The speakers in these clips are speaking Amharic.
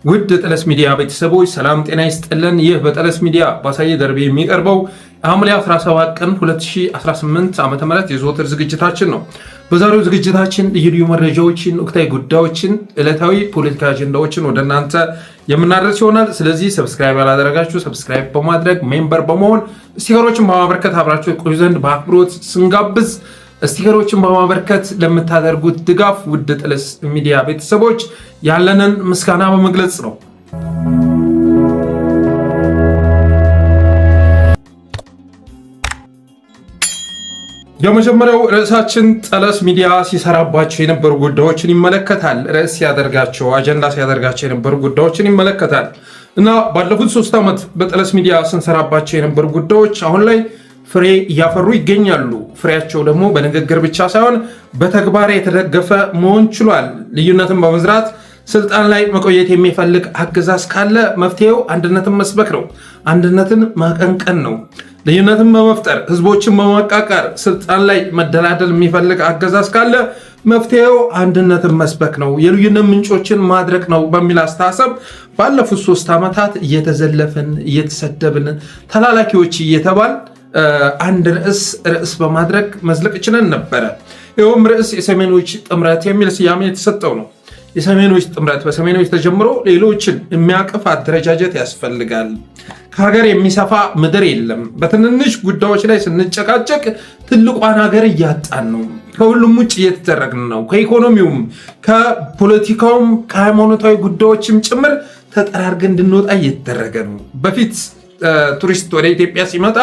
ውድ ጠለስ ሚዲያ ቤተሰቦች ሰላም ጤና ይስጥልን። ይህ በጠለስ ሚዲያ ባሳየ ደርቤ የሚቀርበው ሐምሌ 17 ቀን 2018 ዓ.ም የዘወትር ዝግጅታችን ነው። በዛሬው ዝግጅታችን ልዩ ልዩ መረጃዎችን፣ ወቅታዊ ጉዳዮችን፣ ዕለታዊ ፖለቲካ አጀንዳዎችን ወደ እናንተ የምናደርስ ይሆናል። ስለዚህ ሰብስክራይብ ያላደረጋችሁ ሰብስክራይብ በማድረግ ሜምበር በመሆን ስቲከሮችን በማበርከት አብራችሁ ቆዩ ዘንድ በአክብሮት ስንጋብዝ ስቲከሮችን በማበርከት ለምታደርጉት ድጋፍ ውድ ጠለስ ሚዲያ ቤተሰቦች ያለንን ምስጋና በመግለጽ ነው። የመጀመሪያው ርዕሳችን ጠለስ ሚዲያ ሲሰራባቸው የነበሩ ጉዳዮችን ይመለከታል። ርዕስ ሲያደርጋቸው አጀንዳ ሲያደርጋቸው የነበሩ ጉዳዮችን ይመለከታል እና ባለፉት 3 ዓመት በጠለስ ሚዲያ ስንሰራባቸው የነበሩ ጉዳዮች አሁን ላይ ፍሬ እያፈሩ ይገኛሉ። ፍሬያቸው ደግሞ በንግግር ብቻ ሳይሆን በተግባር የተደገፈ መሆን ችሏል። ልዩነትን በመዝራት ስልጣን ላይ መቆየት የሚፈልግ አገዛዝ ካለ መፍትሄው አንድነትን መስበክ ነው። አንድነትን ማቀንቀን ነው። ልዩነትን በመፍጠር ህዝቦችን በማቃቃር ስልጣን ላይ መደላደል የሚፈልግ አገዛዝ ካለ መፍትሄው አንድነትን መስበክ ነው፣ የልዩነት ምንጮችን ማድረግ ነው በሚል አስተሳሰብ ባለፉት 3 ዓመታት እየተዘለፍን እየተሰደብን ተላላኪዎች እየተባል አንድ ርዕስ በማድረግ መዝለቅ ችለን ነበረ። ይኸውም ርዕስ የሰሜኖች ጥምረት የሚል ስያሜ የተሰጠው ነው። የሰሜኖች ጥምረት በሰሜኖች ተጀምሮ ሌሎችን የሚያቅፍ አደረጃጀት ያስፈልጋል። ከሀገር የሚሰፋ ምድር የለም። በትንንሽ ጉዳዮች ላይ ስንጨቃጨቅ ትልቋን ሀገር እያጣን ነው። ከሁሉም ውጭ እየተደረግን ነው። ከኢኮኖሚውም፣ ከፖለቲካውም፣ ከሃይማኖታዊ ጉዳዮችም ጭምር ተጠራርገን እንድንወጣ እየተደረገ ነው። በፊት ቱሪስት ወደ ኢትዮጵያ ሲመጣ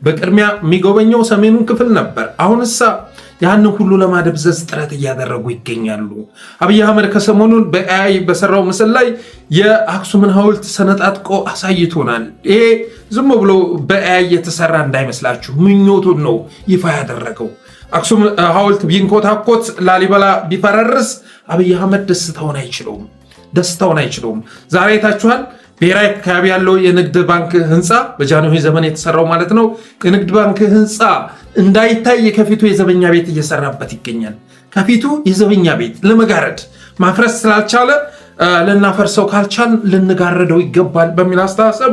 በቅድሚያ የሚጎበኘው ሰሜኑን ክፍል ነበር። አሁንሳ ያንን ሁሉ ለማደብዘዝ ጥረት እያደረጉ ይገኛሉ። አብይ አህመድ ከሰሞኑን በኤአይ በሰራው ምስል ላይ የአክሱምን ሐውልት ሰነጣጥቆ አሳይቶናል። ይሄ ዝም ብሎ በኤአይ የተሰራ እንዳይመስላችሁ ምኞቱን ነው ይፋ ያደረገው። አክሱም ሐውልት ቢንኮታኮት ላሊበላ ቢፈረርስ አብይ አህመድ ደስታውን አይችለውም። ዛሬ አይታችኋል። ብሔራዊ አካባቢ ያለው የንግድ ባንክ ህንፃ በጃንሆይ ዘመን የተሰራው ማለት ነው። የንግድ ባንክ ህንፃ እንዳይታይ ከፊቱ የዘበኛ ቤት እየሰራበት ይገኛል። ከፊቱ የዘበኛ ቤት ለመጋረድ ማፍረስ ስላልቻለ ልናፈርሰው ካልቻል ልንጋረደው ይገባል በሚል አስተሳሰብ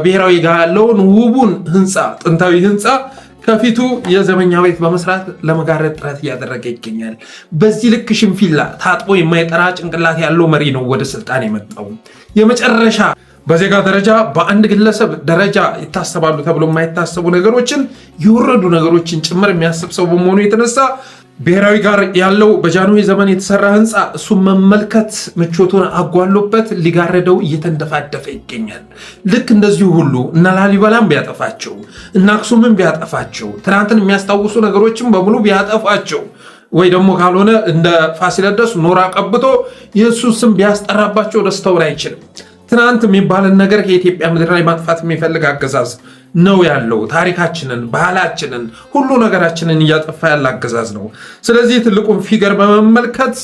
ብሔራዊ ጋር ያለውን ውቡን ህንፃ ጥንታዊ ህንፃ ከፊቱ የዘበኛ ቤት በመስራት ለመጋረድ ጥረት እያደረገ ይገኛል። በዚህ ልክ ሽንፊላ ታጥቦ የማይጠራ ጭንቅላት ያለው መሪ ነው ወደ ስልጣን የመጣው። የመጨረሻ በዜጋ ደረጃ በአንድ ግለሰብ ደረጃ ይታሰባሉ ተብሎ የማይታሰቡ ነገሮችን የወረዱ ነገሮችን ጭምር የሚያስብ ሰው በመሆኑ የተነሳ ብሔራዊ ጋር ያለው በጃንሆይ ዘመን የተሰራ ህንፃ እሱን መመልከት ምቾቱን አጓሎበት ሊጋረደው እየተንደፋደፈ ይገኛል። ልክ እንደዚሁ ሁሉ እነ ላሊበላም ቢያጠፋቸው እነ አክሱምን ቢያጠፋቸው ትናንትን የሚያስታውሱ ነገሮችን በሙሉ ቢያጠፋቸው ወይ ደግሞ ካልሆነ እንደ ፋሲለደስ ኖራ ቀብቶ የእሱ ስም ቢያስጠራባቸው ደስታውን አይችልም። ትናንት የሚባልን ነገር ከኢትዮጵያ ምድር ላይ ማጥፋት የሚፈልግ አገዛዝ ነው ያለው። ታሪካችንን፣ ባህላችንን፣ ሁሉ ነገራችንን እያጠፋ ያለ አገዛዝ ነው። ስለዚህ ትልቁን ፊገር በመመልከት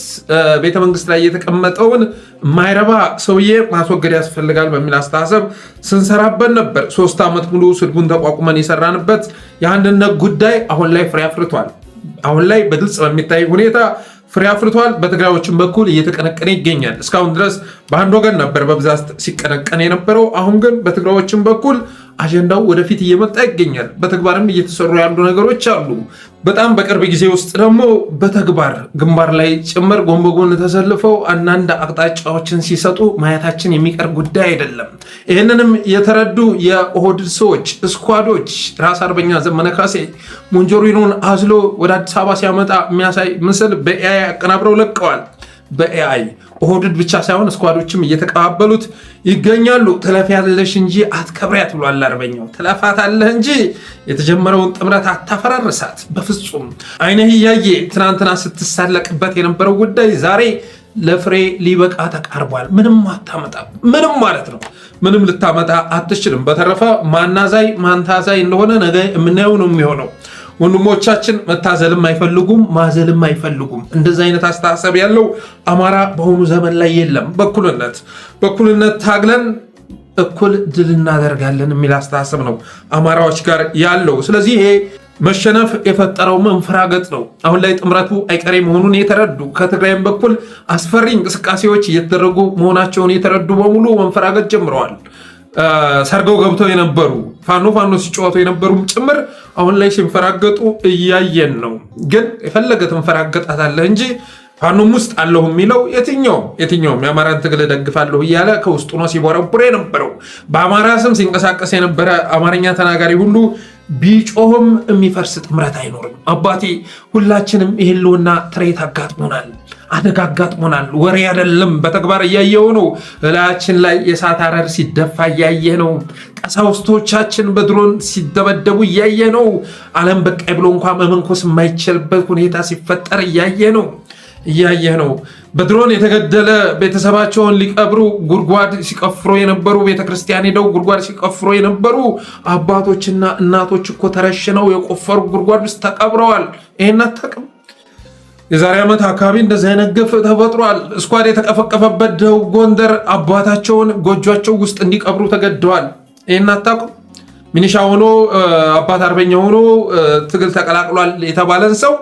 ቤተመንግስት ላይ የተቀመጠውን ማይረባ ሰውዬ ማስወገድ ያስፈልጋል በሚል አስተሳሰብ ስንሰራበት ነበር። 3 ዓመት ሙሉ ስድቡን ተቋቁመን የሰራንበት የአንድነት ጉዳይ አሁን ላይ ፍሬ አፍርቷል። አሁን ላይ በግልጽ በሚታይ ሁኔታ ፍሬ አፍርቷል። በትግራዮችም በኩል እየተቀነቀነ ይገኛል። እስካሁን ድረስ በአንድ ወገን ነበር በብዛት ሲቀነቀን የነበረው። አሁን ግን በትግራዮችም በኩል አጀንዳው ወደፊት እየመጣ ይገኛል። በተግባርም እየተሰሩ ያሉ ነገሮች አሉ። በጣም በቅርብ ጊዜ ውስጥ ደግሞ በተግባር ግንባር ላይ ጭምር ጎን በጎን ተሰልፈው አንዳንድ አቅጣጫዎችን ሲሰጡ ማየታችን የሚቀር ጉዳይ አይደለም። ይህንንም የተረዱ የኦህዴድ ሰዎች ስኳዶች ራስ አርበኛ ዘመነ ካሴ ሞንጆሪኖን አዝሎ ወደ አዲስ አበባ ሲያመጣ የሚያሳይ ምስል በኤአይ አቀናብረው ለቀዋል። በኤአይ ኦህዴድ ብቻ ሳይሆን ስኳዶችም እየተቀባበሉት ይገኛሉ። ትለፍ ያለሽ እንጂ አትከብሪያት ብሏል አርበኛው። ትለፋት አለህ እንጂ የተጀመረውን ጥምረት አታፈራርሳት በፍጹም። አይነህ እያየ ትናንትና ስትሳለቅበት የነበረው ጉዳይ ዛሬ ለፍሬ ሊበቃ ተቃርቧል። ምንም አታመጣም። ምንም ማለት ነው። ምንም ልታመጣ አትችልም። በተረፈ ማናዛይ ማንታዛይ እንደሆነ ነገ የምናየው ነው የሚሆነው። ወንድሞቻችን መታዘልም አይፈልጉም፣ ማዘልም አይፈልጉም። እንደዚህ አይነት አስተሳሰብ ያለው አማራ በአሁኑ ዘመን ላይ የለም። በኩልነት ታግለን እኩል ድል እናደርጋለን የሚል አስተሳሰብ ነው አማራዎች ጋር ያለው። ስለዚህ ይሄ መሸነፍ የፈጠረው መንፈራገጥ ነው። አሁን ላይ ጥምረቱ አይቀሬ መሆኑን የተረዱ ከትግራይም በኩል አስፈሪ እንቅስቃሴዎች እየተደረጉ መሆናቸውን የተረዱ በሙሉ መንፈራገጥ ጀምረዋል። ሰርገው ገብተው የነበሩ ፋኖ ሲጫወቱ የነበሩም ጭምር አሁን ላይ ሲንፈራገጡ እያየን ነው። ግን የፈለገ ትንፈራገጣታለህ እንጂ ፋኖም ውስጥ አለሁ የሚለው የትኛውም የአማራን ትግል ደግፋለሁ እያለ ከውስጡ ነው ሲቦረቡር የነበረው። በአማራ ስም ሲንቀሳቀስ የነበረ አማርኛ ተናጋሪ ሁሉ ቢጮህም የሚፈርስ ጥምረት አይኖርም። አባቴ ሁላችንም የህልውና ትርኢት አጋጥሞናል፣ አደጋ አጋጥሞናል። ወሬ አይደለም፣ በተግባር እያየው ነው። እላያችን ላይ የእሳት አረር ሲደፋ እያየ ነው። ቀሳውስቶቻችን በድሮን ሲደበደቡ እያየ ነው። ዓለም በቃይ ብሎ እንኳ መመንኮስ የማይችልበት ሁኔታ ሲፈጠር እያየ ነው። በድሮን የተገደለ ቤተሰባቸውን ሊቀብሩ ጉድጓድ ሲቀፍሮ የነበሩ ቤተክርስቲያን ሄደው ጉድጓድ ሲቀፍሮ የነበሩ አባቶችና እናቶች እኮ ተረሽነው የቆፈሩ ጉድጓድ ውስጥ ተቀብረዋል። ይሄን አታውቅም? የዛሬ ዓመት አካባቢ እንደዚህ አይነት ግፍ ተፈጥሯል። ስኳድ የተቀፈቀፈበት ደቡብ ጎንደር አባታቸውን ጎጇቸው ውስጥ እንዲቀብሩ ተገደዋል። ይሄን አታውቅም? ሚኒሻ ሆኖ አባት አርበኛ ሆኖ ትግል ተቀላቅሏል የተባለን ሰው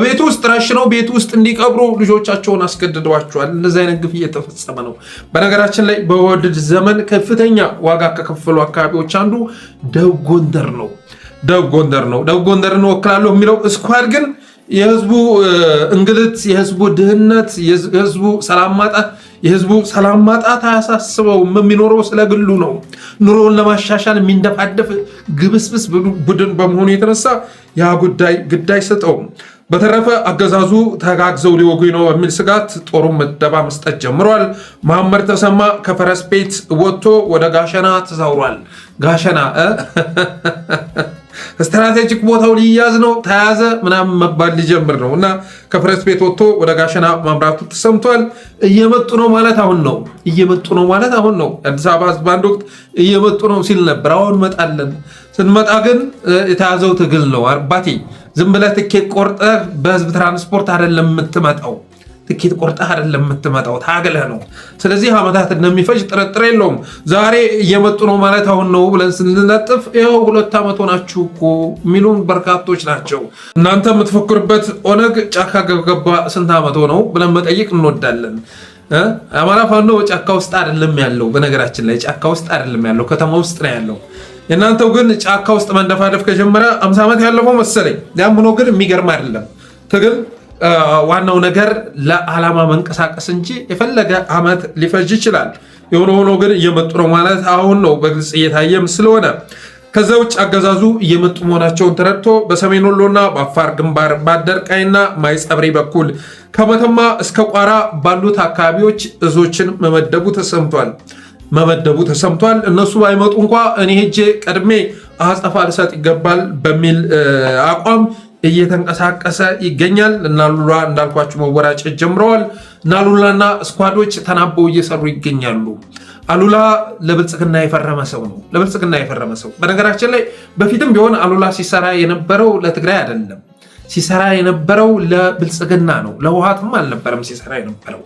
ቤት ውስጥ ረሽነው ቤት ውስጥ እንዲቀብሩ ልጆቻቸውን አስገድደዋቸዋል። እንደዚህ አይነት ግፍ እየተፈጸመ ነው። በነገራችን ላይ በወድድ ዘመን ከፍተኛ ዋጋ ከከፈሉ አካባቢዎች አንዱ ደቡብ ጎንደር ነው። ደቡብ ጎንደርን ወክላለሁ የሚለው ስኳድ ግን የህዝቡ እንግልት፣ የህዝቡ ድህነት፣ የህዝቡ ሰላም ማጣት አያሳስበውም። የሚኖረው ስለግሉ ነው። ኑሮውን ለማሻሻል የሚንደፋደፍ ግብስብስ ቡድን በመሆኑ የተነሳ ያ ጉዳይ ግድ አይሰጠውም። በተረፈ አገዛዙ ተጋግዘው ሊወጉኝ ነው በሚል ስጋት ጦሩን ምደባ መስጠት ጀምሯል። መሐመድ ተሰማ ከፈረስ ቤት ወጥቶ ወደ ጋሸና ተዛውሯል። ጋሸና ስትራቴጂክ ቦታው ሊያዝ ነው፣ ተያዘ ምናምን መባል ሊጀምር ነው እና ከፈረስ ቤት ወጥቶ ወደ ጋሸና ማምራቱ ተሰምቷል። እየመጡ ነው ማለት አሁን ነው። አዲስ አበባ ህዝብ በአንድ ወቅት እየመጡ ነው ሲል ነበር። አሁን መጣለን። ስንመጣ ግን የተያዘው ትግል ነው። አባቴ ዝም ብለህ ትኬት ቆርጠህ በህዝብ ትራንስፖርት አይደለም የምትመጣው። ታግለህ ነው። ስለዚህ ዓመታት እንደሚፈጅ ጥርጥር የለውም። ዛሬ እየመጡ ነው ማለት አሁን ነው ብለን ስንለጥፍ ይኸው 2 ዓመት ሆናችሁ እኮ የሚሉን በርካቶች ናቸው። እናንተ የምትፎክርበት ኦነግ ጫካ ገባ ስንት ዓመት ሆነው ብለን መጠየቅ እንወዳለን። አማራ ፋኖ ጫካ ውስጥ አይደለም ያለው። በነገራችን ላይ ጫካ ውስጥ አይደለም ያለው፣ ከተማ ውስጥ ነው ያለው። የእናንተው ግን ጫካ ውስጥ መንደፋደፍ ከጀመረ 50 ዓመት ያለፈው መሰለኝ። ያም ሆኖ ግን የሚገርም አይደለም ትግል። ዋናው ነገር ለዓላማ መንቀሳቀስ እንጂ የፈለገ ዓመት ሊፈጅ ይችላል። የሆነ ሆኖ ግን እየመጡ ነው ማለት አሁን ነው በግልጽ እየታየም ስለሆነ ከዛ ውጭ አገዛዙ እየመጡ መሆናቸውን ተረድቶ በሰሜን ወሎና በአፋር ግንባር በአደርቃይና ማይጸብሪ በኩል ከመተማ እስከ ቋራ ባሉት አካባቢዎች እዞችን መመደቡ ተሰምቷል። እነሱ ባይመጡ እንኳ እኔ ሄጄ ቀድሜ አጸፋ ልሰጥ ይገባል በሚል አቋም እየተንቀሳቀሰ ይገኛል። እናሉላ እንዳልኳችሁ መወራጨት ጀምረዋል። እናሉላና ስኳዶች ተናበው እየሰሩ ይገኛሉ። አሉላ ለብልጽግና የፈረመ ሰው ነው። በነገራችን ላይ በፊትም ቢሆን አሉላ ሲሰራ የነበረው ለትግራይ አይደለም። ሲሰራ የነበረው ለብልጽግና ነው። ለውሃትም አልነበረም ሲሰራ የነበረው።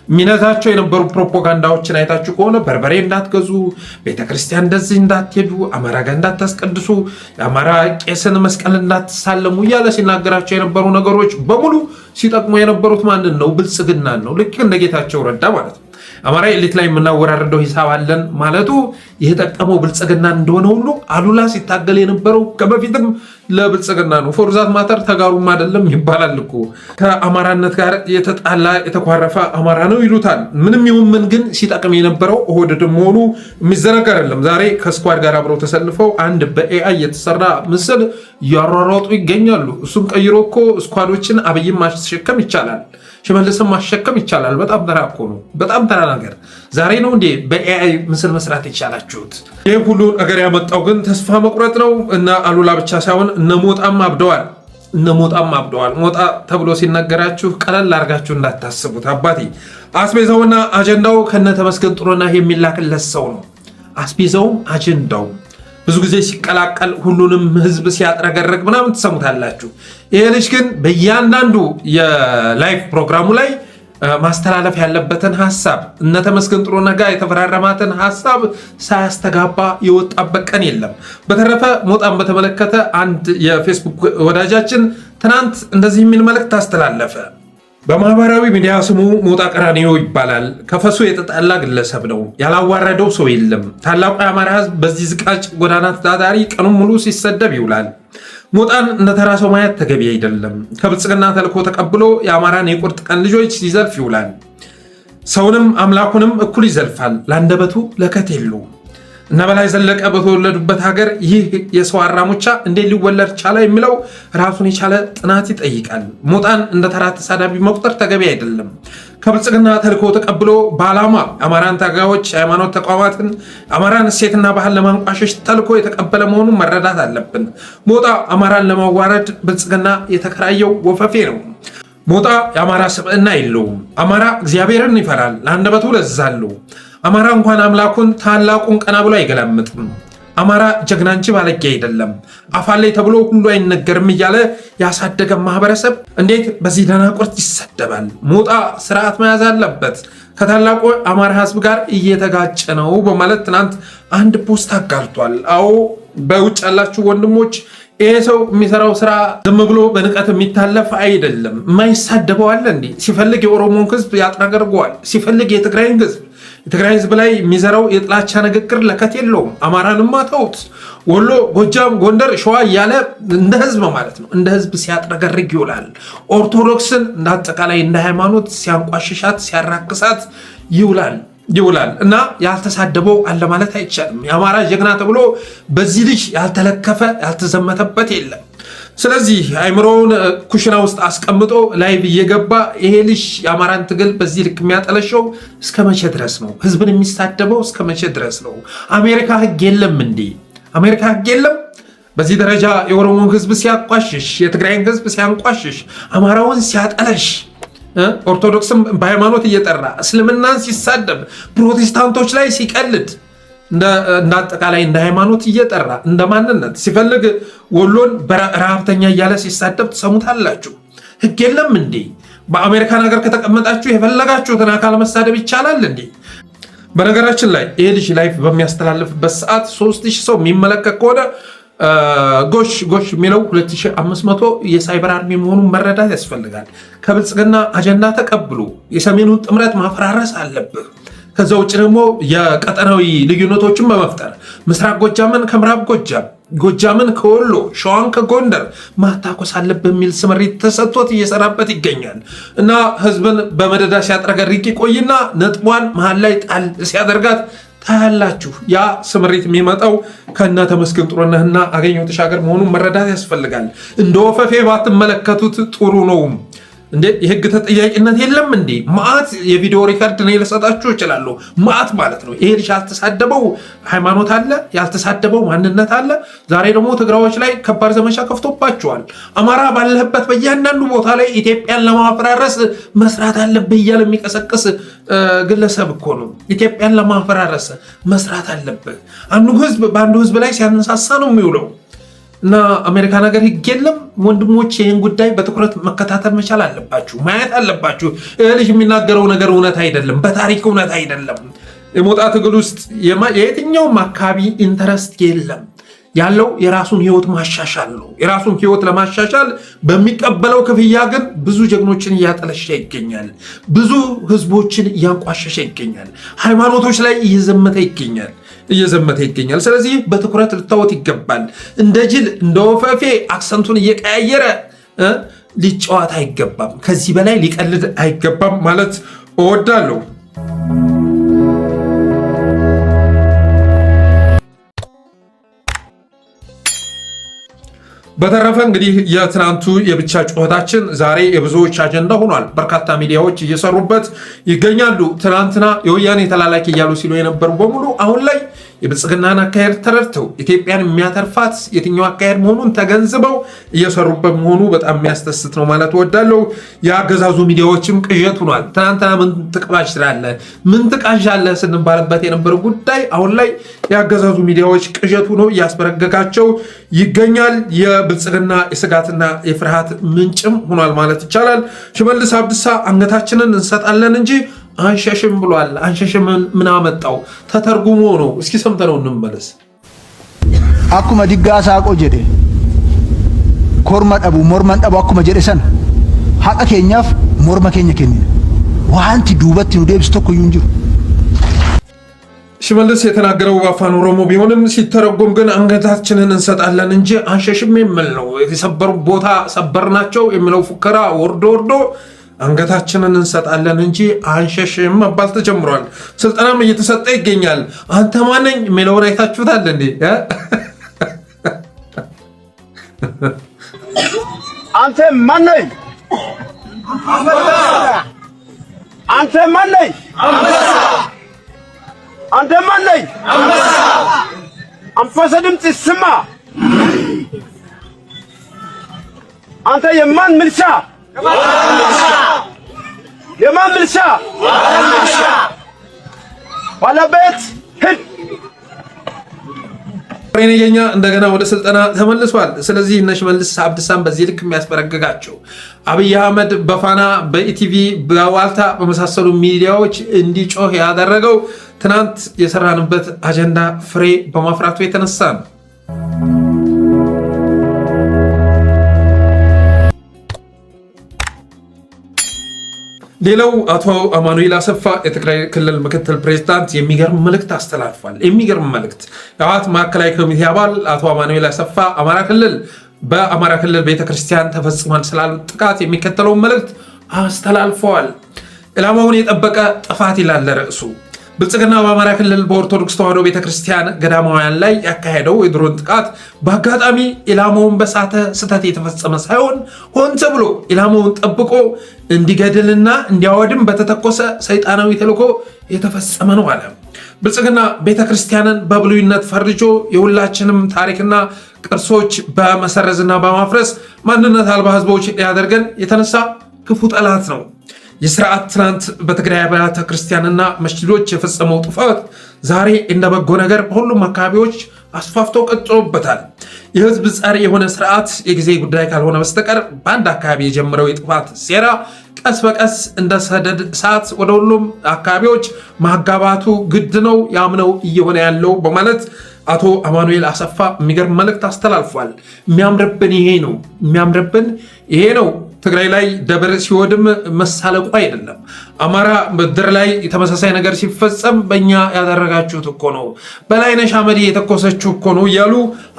ሚነታቸው የነበሩ ፕሮፓጋንዳዎችን አይታችሁ ከሆነ በርበሬ እንዳትገዙ፣ ቤተክርስቲያን እንደዚህ እንዳትሄዱ፣ አማራ ጋር እንዳታስቀድሱ፣ የአማራ ቄስን መስቀል እንዳትሳለሙ እያለ ሲናገራቸው የነበሩ ነገሮች በሙሉ ሲጠቅሙ የነበሩት ማንን ነው? ብልጽግናን ነው። ልክ እንደ ጌታቸው ረዳ ማለት ነው። አማራ ኤሊት ላይ የምናወራረደው ሂሳብ አለን ማለቱ የጠቀመው ብልጽግና እንደሆነ ሁሉ አሉላ ሲታገል የነበረው ከበፊትም ለብልጽግና ነው። ፎርዛት ማተር ተጋሩም አይደለም ይባላል እኮ። ከአማራነት ጋር የተጣላ የተኳረፈ አማራ ነው ይሉታል። ምንም ይሁን ምን ግን ሲጠቅም የነበረው ኦህዴድ መሆኑ የሚዘነጋ አይደለም። ዛሬ ከስኳድ ጋር አብረው ተሰልፈው አንድ በኤአይ የተሰራ ምስል እያሯሯጡ ይገኛሉ። እሱም ቀይሮ እኮ ስኳዶችን አብይም ማሸከም ይቻላል፣ ሽመልስም ማሸከም ይቻላል። በጣም ተራ እኮ ነው። በጣም ተራ ነገር። ዛሬ ነው እንዴ በኤአይ ምስል መስራት ይቻላችሁት? ይህ ሁሉ ነገር ያመጣው ግን ተስፋ መቁረጥ ነው። እና አሉላ ብቻ ሳይሆን እነ ሞጣም አብደዋል። ሞጣ ተብሎ ሲነገራችሁ ቀለል አድርጋችሁ እንዳታስቡት። አባቴ አስቤዛውና አጀንዳው ከነ ተመስገን ጥሩነህ የሚላክለት ሰው ነው። አስቤዛውም አጀንዳው ብዙ ጊዜ ሲቀላቀል ሁሉንም ህዝብ ሲያጥረገረግ ምናምን ትሰሙታላችሁ። ይሄ ልጅ ግን በእያንዳንዱ የላይፍ ፕሮግራሙ ላይ ማስተላለፍ ያለበትን ሐሳብ እነ ተመስገን ጥሩነህ ጋር የተፈራረማትን ሐሳብ ሳያስተጋባ የወጣበት ቀን የለም። በተረፈ ሞጣን በተመለከተ አንድ የፌስቡክ ወዳጃችን ትናንት እንደዚህ የሚል መልእክት አስተላለፈ። በማህበራዊ ሚዲያ ስሙ ሞጣ ቀራኒዮ ይባላል። ከፈሱ የተጣላ ግለሰብ ነው። ያላዋረደው ሰው የለም። ታላቁ የአማራ ሕዝብ በዚህ ዝቃጭ ጎዳና ተዳዳሪ ቀኑን ሙሉ ሲሰደብ ይውላል። ሞጣን እንደ ተራ ሰው ማየት ተገቢ አይደለም። ከብልጽግና ተልኮ ተቀብሎ የአማራን የቁርጥ ቀን ልጆች ሲዘልፍ ይውላል። ሰውንም አምላኩንም እኩል ይዘልፋል። ለአንደበቱ ለከት የለውም። እነ በላይ ዘለቀ በተወለዱበት ሀገር ይህ የሰው አራሙቻ እንዴት ሊወለድ ቻለ የሚለው ራሱን የቻለ ጥናት ይጠይቃል። ሞጣን እንደ ተራ ተሳዳቢ መቁጠር ተገቢ አይደለም። ከብልጽግና ተልኮ ተቀብሎ በዓላማ አማራን ታጋዮች፣ ሃይማኖት ተቋማትን፣ አማራን እሴትና ባህል ለማንቋሸሽ ተልኮ የተቀበለ መሆኑን መረዳት አለብን። ሞጣ አማራን ለማዋረድ ብልጽግና የተከራየው ወፈፌ ነው። ሞጣ የአማራ ስብዕና የለውም። አማራ እግዚአብሔርን ይፈራል። ለአንደበቱ ለዛ አለው። አማራ እንኳን አምላኩን ታላቁን ቀና ብሎ አይገላምጥም። አማራ ጀግና እንጂ ባለጌ አይደለም። አፋላይ ተብሎ ሁሉ አይነገርም እያለ ያሳደገ ማህበረሰብ እንዴት በዚህ ደናቁርት ይሰደባል? ሞጣ ስርዓት መያዝ አለበት። ከታላቁ አማራ ህዝብ ጋር እየተጋጨ ነው በማለት ትናንት አንድ ፖስት አጋርቷል። አዎ በውጭ ያላችሁ ወንድሞች ይሄ ሰው የሚሰራው ስራ ዝም ብሎ በንቀት የሚታለፍ አይደለም። የማይሳደበው አለ እንዴ? ሲፈልግ የኦሮሞን ህዝብ ያጥረገርገዋል። ሲፈልግ የትግራይን ህዝብ ላይ የሚዘራው የጥላቻ ንግግር ለከት የለውም። አማራንማ ተውት። ወሎ፣ ጎጃም፣ ጎንደር፣ ሸዋ እያለ እንደ ህዝብ ማለት ነው እንደ ህዝብ ሲያጥረገርግ ይውላል። ኦርቶዶክስን እንደ አጠቃላይ እንደ ሃይማኖት ሲያንቋሽሻት ሲያራክሳት ይውላል እና ያልተሳደበው አለ ማለት አይቻልም። የአማራ ጀግና ተብሎ በዚህ ልጅ ያልተለከፈ ያልተዘመተበት የለም። ስለዚህ አይምሮውን ኩሽና ውስጥ አስቀምጦ ላይቭ እየገባ ይሄ ልጅ የአማራን ትግል በዚህ ልክ የሚያጠለሸው እስከ መቼ ድረስ ነው? ህዝብን የሚሳደበው እስከ መቼ ድረስ ነው? አሜሪካ ህግ የለም እንዴ? አሜሪካ ህግ የለም? በዚህ ደረጃ የኦሮሞን ህዝብ ሲያቋሽሽ፣ የትግራይን ህዝብ ሲያንቋሽሽ፣ አማራውን ሲያጠለሽ፣ ኦርቶዶክስም በሃይማኖት እየጠራ እስልምናን ሲሳደብ፣ ፕሮቴስታንቶች ላይ ሲቀልድ፣ እንደ አጠቃላይ እንደ ሃይማኖት እየጠራ እንደ ማንነት ሲፈልግ ወሎን ረሃብተኛ እያለ ሲሳደብ ትሰሙታላችሁ። ህግ የለም እንዴ? በአሜሪካን ሀገር ከተቀመጣችሁ የፈለጋችሁትን አካል መሳደብ ይቻላል እንዴ? በነገራችን ላይ ይሄ ልጅ ላይፍ በሚያስተላልፍበት ሰዓት 3000 ሰው የሚመለከት ከሆነ ጎሽ የሚለው 2500 የሳይበር አርሚ መሆኑን መረዳት ያስፈልጋል። ከብልጽግና አጀንዳ ተቀብሎ የሰሜኑን ጥምረት ማፈራረስ አለብህ። ከዛ ውጭ ደግሞ የቀጠናዊ ልዩነቶችን በመፍጠር ምስራቅ ጎጃምን ከምዕራብ ጎጃምን ከወሎ፣ ሸዋን ከጎንደር ማታኮስ አለብህ የሚል ስምሪት ተሰጥቶት እየሰራበት ይገኛል እና ህዝብን በመደዳ ሲያጥረገርቅ ይቆይና ነጥቧን መሀል ላይ ጣል ሲያደርጋት ታያላችሁ። ያ ስምሪት የሚመጣው ከነ ተመስገን ጥሩነህና አገኘሁ ተሻገር መሆኑን መረዳት ያስፈልጋል። እንደ ወፈፌ ባትመለከቱት ጥሩ ነው። እንዴ የህግ ተጠያቂነት የለም እንዴ? ማአት የቪዲዮ ሪከርድ ነው ልሰጣችሁ እችላለሁ። ማአት ማለት ነው። ይሄ ልጅ ያልተሳደበው ሃይማኖት አለ፣ ያልተሳደበው ማንነት አለ። ዛሬ ደግሞ ትግራዮች ላይ ከባድ ዘመቻ ከፍቶባቸዋል። አማራ ባለህበት በእያንዳንዱ ቦታ ላይ ኢትዮጵያን ለማፈራረስ መስራት አለብህ እያለ የሚቀሰቅስ ግለሰብ እኮ ነው። ኢትዮጵያን ለማፈራረስ መስራት አለብህ። አንዱ ህዝብ በአንዱ ህዝብ ላይ ሲያነሳሳ ነው የሚውለው። እና አሜሪካን ሀገር ህግ የለም። ወንድሞች ይህን ጉዳይ በትኩረት መከታተል መቻል አለባችሁ፣ ማየት አለባችሁ። ልጅ የሚናገረው ነገር እውነት አይደለም፣ በታሪክ እውነት አይደለም። የሞጣ ትግል ውስጥ የየትኛውም አካባቢ ኢንተረስት የለም። ያለው የራሱን ህይወት ማሻሻል ነው። የራሱን ህይወት ለማሻሻል በሚቀበለው ክፍያ ግን ብዙ ጀግኖችን እያጠለሸ ይገኛል። ብዙ ህዝቦችን እያንቋሸሸ ይገኛል። ሃይማኖቶች ላይ እየዘመተ ይገኛል። ስለዚህ በትኩረት ልታወት ይገባል። እንደ ጅል እንደ ወፈፌ አክሰንቱን እየቀያየረ ሊጫወት አይገባም። ከዚህ በላይ ሊቀልድ አይገባም ማለት እወዳለሁ። በተረፈ እንግዲህ የትናንቱ የብቻ ጩኸታችን ዛሬ የብዙዎች አጀንዳ ሆኗል። በርካታ ሚዲያዎች እየሰሩበት ይገኛሉ። ትናንትና የወያኔ ተላላኪ እያሉ ሲሉ የነበሩ በሙሉ አሁን ላይ የብልጽግናን አካሄድ ተረድተው ኢትዮጵያን የሚያተርፋት የትኛው አካሄድ መሆኑን ተገንዝበው እየሰሩበት መሆኑ በጣም የሚያስደስት ነው ማለት እወዳለሁ። የአገዛዙ ሚዲያዎችም ቅዠት ሆኗል። ትናንትና ምን ትቅባሽ ትላለህ፣ ምን ትቃዣለህ ስንባልበት የነበረው ጉዳይ አሁን ላይ የአገዛዙ ሚዲያዎች ቅዠት ሆኖ እያስበረገጋቸው ይገኛል። የብልጽግና የስጋትና የፍርሃት ምንጭም ሆኗል ማለት ይቻላል። ሽመልስ አብዲሳ አንገታችንን እንሰጣለን እንጂ አንሸሽም ብሏል። አንሸሽም ምን አመጣው? ተተርጉሞ ነው። እስኪ ሰምተነው እንመለስ። አኩመ ዲጋሳ ቆጀዴ ኮርማ ጠቡ ሞርማን ጠቡ አኩመ ጀዴ ሰን ሀቀ ኬኛፍ ሞርማ ኬኛ ኬኒ ዋንቲ ዱበት ነው ደብስ ተኮ ይንጅሩ ሽመልስ የተናገረው በአፋን ኦሮሞ ቢሆንም ሲተረጎም ግን አንገታችንን እንሰጣለን እንጂ አንሸሽም የሚል ነው። የተሰበሩ ቦታ ሰበርናቸው የሚለው ፉከራ ወርዶ አንገታችንን እንሰጣለን እንጂ አንሸሽም መባል ተጀምሯል። ስልጠናም እየተሰጠ ይገኛል። አንተ ማነኝ የሚለውን አይታችሁታል እንዴ? አንተ ማነኝ? አንተ ማነኝ? አንተ ማነኝ? አንፈሰ ድምፅ ይስማ። አንተ የማን ምልሻ? የማን ምልሻ? ባለቤት ሂድ። ሬኔገኛ እንደገና ወደ ስልጠና ተመልሷል። ስለዚህ እነ ሽመልስ አብዲሳን በዚህ ልክ የሚያስበረግጋቸው አብይ አህመድ በፋና በኢቲቪ በዋልታ በመሳሰሉ ሚዲያዎች እንዲጮህ ያደረገው ትናንት የሰራንበት አጀንዳ ፍሬ በማፍራቱ የተነሳ ነው። ሌላው አቶ አማኑኤል አሰፋ የትግራይ ክልል ምክትል ፕሬዝዳንት የሚገርም መልእክት አስተላልፏል። የሚገርም መልእክት የህወሓት ማዕከላዊ ኮሚቴ አባል አቶ አማኑኤል አሰፋ በአማራ ክልል ቤተክርስቲያን ተፈጽሟል ስላሉት ጥቃት የሚከተለውን መልእክት አስተላልፈዋል። ኢላማውን የጠበቀ ጥፋት ይላል ርዕሱ። ብልጽግና በአማራ ክልል በኦርቶዶክስ ተዋሕዶ ቤተክርስቲያን ገዳማውያን ላይ ያካሄደው የድሮን ጥቃት በአጋጣሚ ኢላማውን በሳተ ስህተት የተፈጸመ ሳይሆን ሆን ተብሎ ኢላማውን ጠብቆ እንዲገድልና እንዲያወድም በተተኮሰ ሰይጣናዊ ተልዕኮ የተፈጸመ ነው አለ። ብልጽግና ቤተክርስቲያንን በብሉይነት ፈርጆ የሁላችንም ታሪክና ቅርሶች በመሰረዝና በማፍረስ ማንነት አልባ ህዝቦች ሊያደርገን የተነሳ ክፉ ጠላት ነው። የስርዓት ትናንት በትግራይ አብያተ ክርስቲያንና መስጂዶች የፈጸመው ጥፋት ዛሬ እንደ በጎ ነገር በሁሉም አካባቢዎች አስፋፍቶ ቀጥሎበታል። የህዝብ ጸር የሆነ ስርዓት የጊዜ ጉዳይ ካልሆነ በስተቀር በአንድ አካባቢ የጀመረው የጥፋት ሴራ ቀስ በቀስ እንደ ሰደድ እሳት ወደ ሁሉም አካባቢዎች ማጋባቱ ግድ ነው፣ ያምነው እየሆነ ያለው በማለት አቶ አማኑኤል አሰፋ የሚገርም መልእክት አስተላልፏል። የሚያምርብን ይሄ ነው። ትግራይ ላይ ደብር ሲወድም መሳለቁ አይደለም። አማራ ምድር ላይ ተመሳሳይ ነገር ሲፈጸም በእኛ ያደረጋችሁት እኮ ነው፣ በላይነሽ አመድ የተኮሰችው እኮ ነው እያሉ